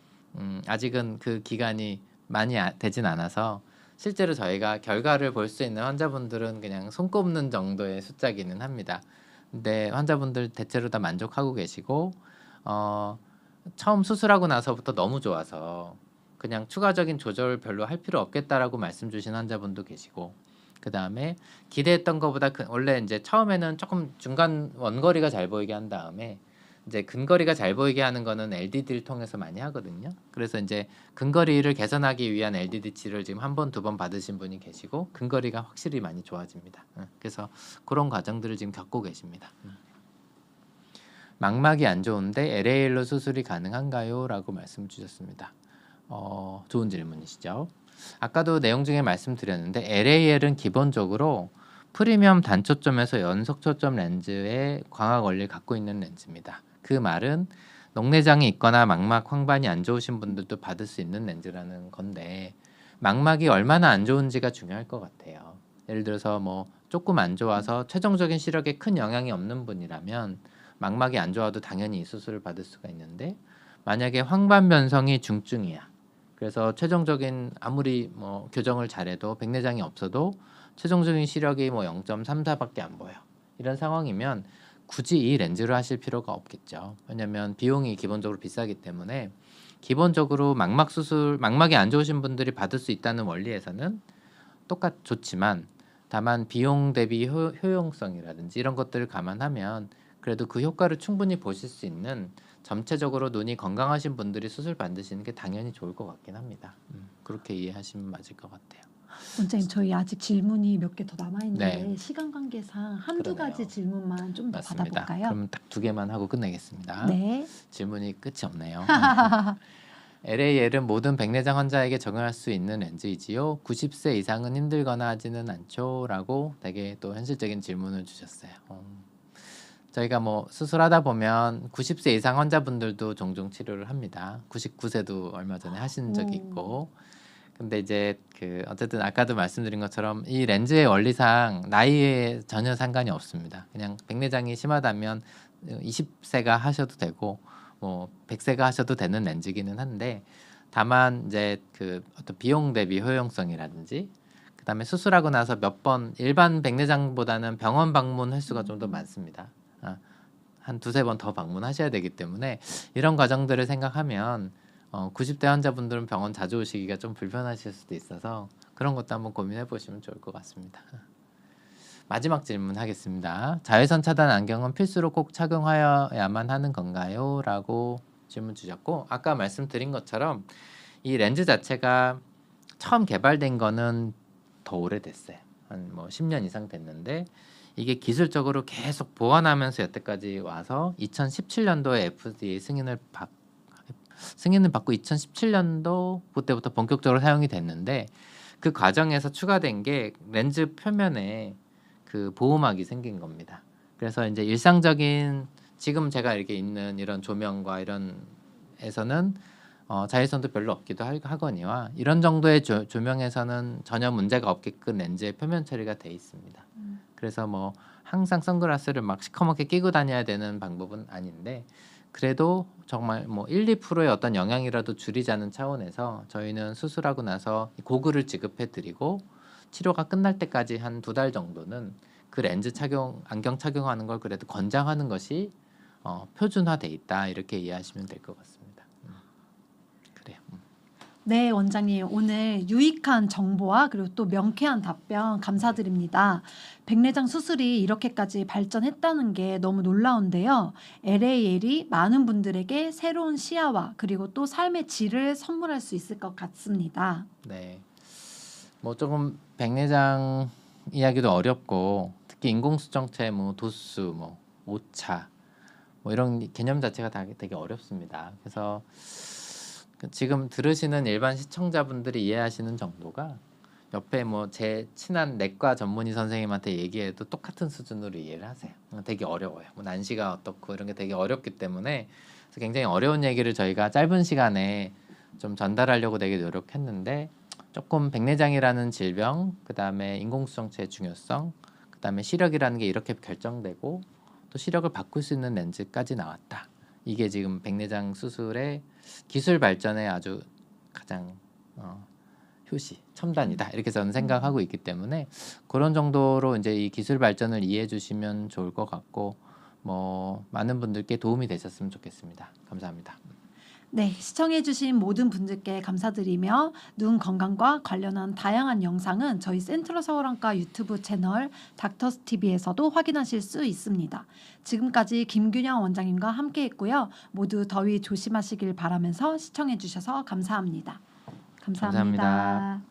아직은 그 기간이 많이 되진 않아서 실제로 저희가 결과를 볼 수 있는 환자분들은 그냥 손꼽는 정도의 숫자기는 합니다. 근데 환자분들 대체로 다 만족하고 계시고 처음 수술하고 나서부터 너무 좋아서 그냥 추가적인 조절 별로 할 필요 없겠다라고 말씀 주신 환자분도 계시고 그 다음에 기대했던 것보다 원래 이제 처음에는 조금 중간 원거리가 잘 보이게 한 다음에 이제 근거리가 잘 보이게 하는 거는 LDD를 통해서 많이 하거든요. 그래서 이제 근거리를 개선하기 위한 LDD치를 지금 한 번, 두 번 받으신 분이 계시고 근거리가 확실히 많이 좋아집니다. 그래서 그런 과정들을 지금 겪고 계십니다. 망막이 안 좋은데 LAL로 수술이 가능한가요? 라고 말씀 주셨습니다. 좋은 질문이시죠. 아까도 내용 중에 말씀드렸는데 LAL은 기본적으로 프리미엄 단초점에서 연속초점 렌즈의 광학 원리를 갖고 있는 렌즈입니다. 그 말은 녹내장이 있거나 망막 황반이 안 좋으신 분들도 받을 수 있는 렌즈라는 건데 망막이 얼마나 안 좋은지가 중요할 것 같아요. 예를 들어서 뭐 조금 안 좋아서 최종적인 시력에 큰 영향이 없는 분이라면 망막이 안 좋아도 당연히 이 수술을 받을 수가 있는데 만약에 황반 변성이 중증이야. 그래서 최종적인 아무리 뭐 교정을 잘해도 백내장이 없어도 최종적인 시력이 뭐 0.34밖에 안 보여. 이런 상황이면 굳이 이 렌즈를 하실 필요가 없겠죠. 왜냐하면 비용이 기본적으로 비싸기 때문에 기본적으로 망막 수술, 망막이 안 좋으신 분들이 받을 수 있다는 원리에서는 좋지만 다만 비용 대비 효용성이라든지 이런 것들을 감안하면 그래도 그 효과를 충분히 보실 수 있는 전체적으로 눈이 건강하신 분들이 수술 받으시는 게 당연히 좋을 것 같긴 합니다. 그렇게 이해하시면 맞을 것 같아요. 원장님 저희 아직 질문이 몇 개 더 남아 있는데 네. 시간 관계상 한두 그러네요. 가지 질문만 좀 더 맞습니다. 받아볼까요? 그럼 딱 2개만 하고 끝내겠습니다. 네. 질문이 끝이 없네요. LAL은 모든 백내장 환자에게 적용할 수 있는 렌즈이지요. 90세 이상은 힘들거나 하지는 않죠? 라고 되게 또 현실적인 질문을 주셨어요. 저희가 뭐 수술하다 보면 90세 이상 환자분들도 종종 치료를 합니다. 99세도 얼마 전에 하신 적이 있고. 근데 이제 그 어쨌든 아까도 말씀드린 것처럼 이 렌즈의 원리상 나이에 전혀 상관이 없습니다. 그냥 백내장이 심하다면 20세가 하셔도 되고 뭐 100세가 하셔도 되는 렌즈기는 한데 다만 이제 그 어떤 비용 대비 효용성이라든지 그다음에 수술하고 나서 몇 번 일반 백내장보다는 병원 방문 횟수가 좀 더 많습니다. 한 2-3번 더 방문하셔야 되기 때문에 이런 과정들을 생각하면 90대 환자분들은 병원 자주 오시기가 좀 불편하실 수도 있어서 그런 것도 한번 고민해 보시면 좋을 것 같습니다. 마지막 질문 하겠습니다. 자외선 차단 안경은 필수로 꼭 착용하여야만 하는 건가요? 라고 질문 주셨고 아까 말씀드린 것처럼 이 렌즈 자체가 처음 개발된 거는 더 오래됐어요. 한 뭐 10년 이상 됐는데 이게 기술적으로 계속 보완하면서 여태까지 와서 2017년도에 FDA 승인을 받고 2017년도 그때부터 본격적으로 사용이 됐는데 그 과정에서 추가된 게 렌즈 표면에 그 보호막이 생긴 겁니다. 그래서 이제 일상적인 지금 제가 이렇게 있는 이런 조명과 이런 에서는 자외선도 별로 없기도 하거니와 이런 정도의 조명에서는 전혀 문제가 없게끔 렌즈의 표면 처리가 돼 있습니다. 그래서 뭐 항상 선글라스를 막 시커멓게 끼고 다녀야 되는 방법은 아닌데 그래도 정말 뭐 1-2%의 어떤 영향이라도 줄이자는 차원에서 저희는 수술하고 나서 고글을 지급해 드리고 치료가 끝날 때까지 한 2달 정도는 그 렌즈 안경 착용하는 걸 그래도 권장하는 것이 표준화돼 있다 이렇게 이해하시면 될 것 같습니다. 그래요. 네, 원장님 오늘 유익한 정보와 그리고 또 명쾌한 답변 감사드립니다. 백내장 수술이 이렇게까지 발전했다는 게 너무 놀라운데요. LAL이 많은 분들에게 새로운 시야와 그리고 또 삶의 질을 선물할 수 있을 것 같습니다. 네. 뭐 조금 백내장 이야기도 어렵고 특히 인공수정체 뭐 도수 뭐 오차 뭐 이런 개념 자체가 되게 어렵습니다. 그래서 지금 들으시는 일반 시청자분들이 이해하시는 정도가 옆에 뭐 제 친한 내과 전문의 선생님한테 얘기해도 똑같은 수준으로 이해를 하세요. 되게 어려워요. 뭐 난시가 어떻고 이런 게 되게 어렵기 때문에 그래서 굉장히 어려운 얘기를 저희가 짧은 시간에 좀 전달하려고 되게 노력했는데 조금 백내장이라는 질병, 그다음에 인공수정체의 중요성, 그다음에 시력이라는 게 이렇게 결정되고 또 시력을 바꿀 수 있는 렌즈까지 나왔다. 이게 지금 백내장 수술의 기술 발전의 아주 가장 효시, 첨단이다 이렇게 저는 생각하고 있기 때문에 그런 정도로 이제 이 기술 발전을 이해해 주시면 좋을 것 같고 뭐 많은 분들께 도움이 되셨으면 좋겠습니다. 감사합니다. 네, 시청해주신 모든 분들께 감사드리며 눈 건강과 관련한 다양한 영상은 저희 센트럴 서울안과 유튜브 채널 닥터스TV에서도 확인하실 수 있습니다. 지금까지 김균영 원장님과 함께했고요. 모두 더위 조심하시길 바라면서 시청해주셔서 감사합니다. 감사합니다. 감사합니다.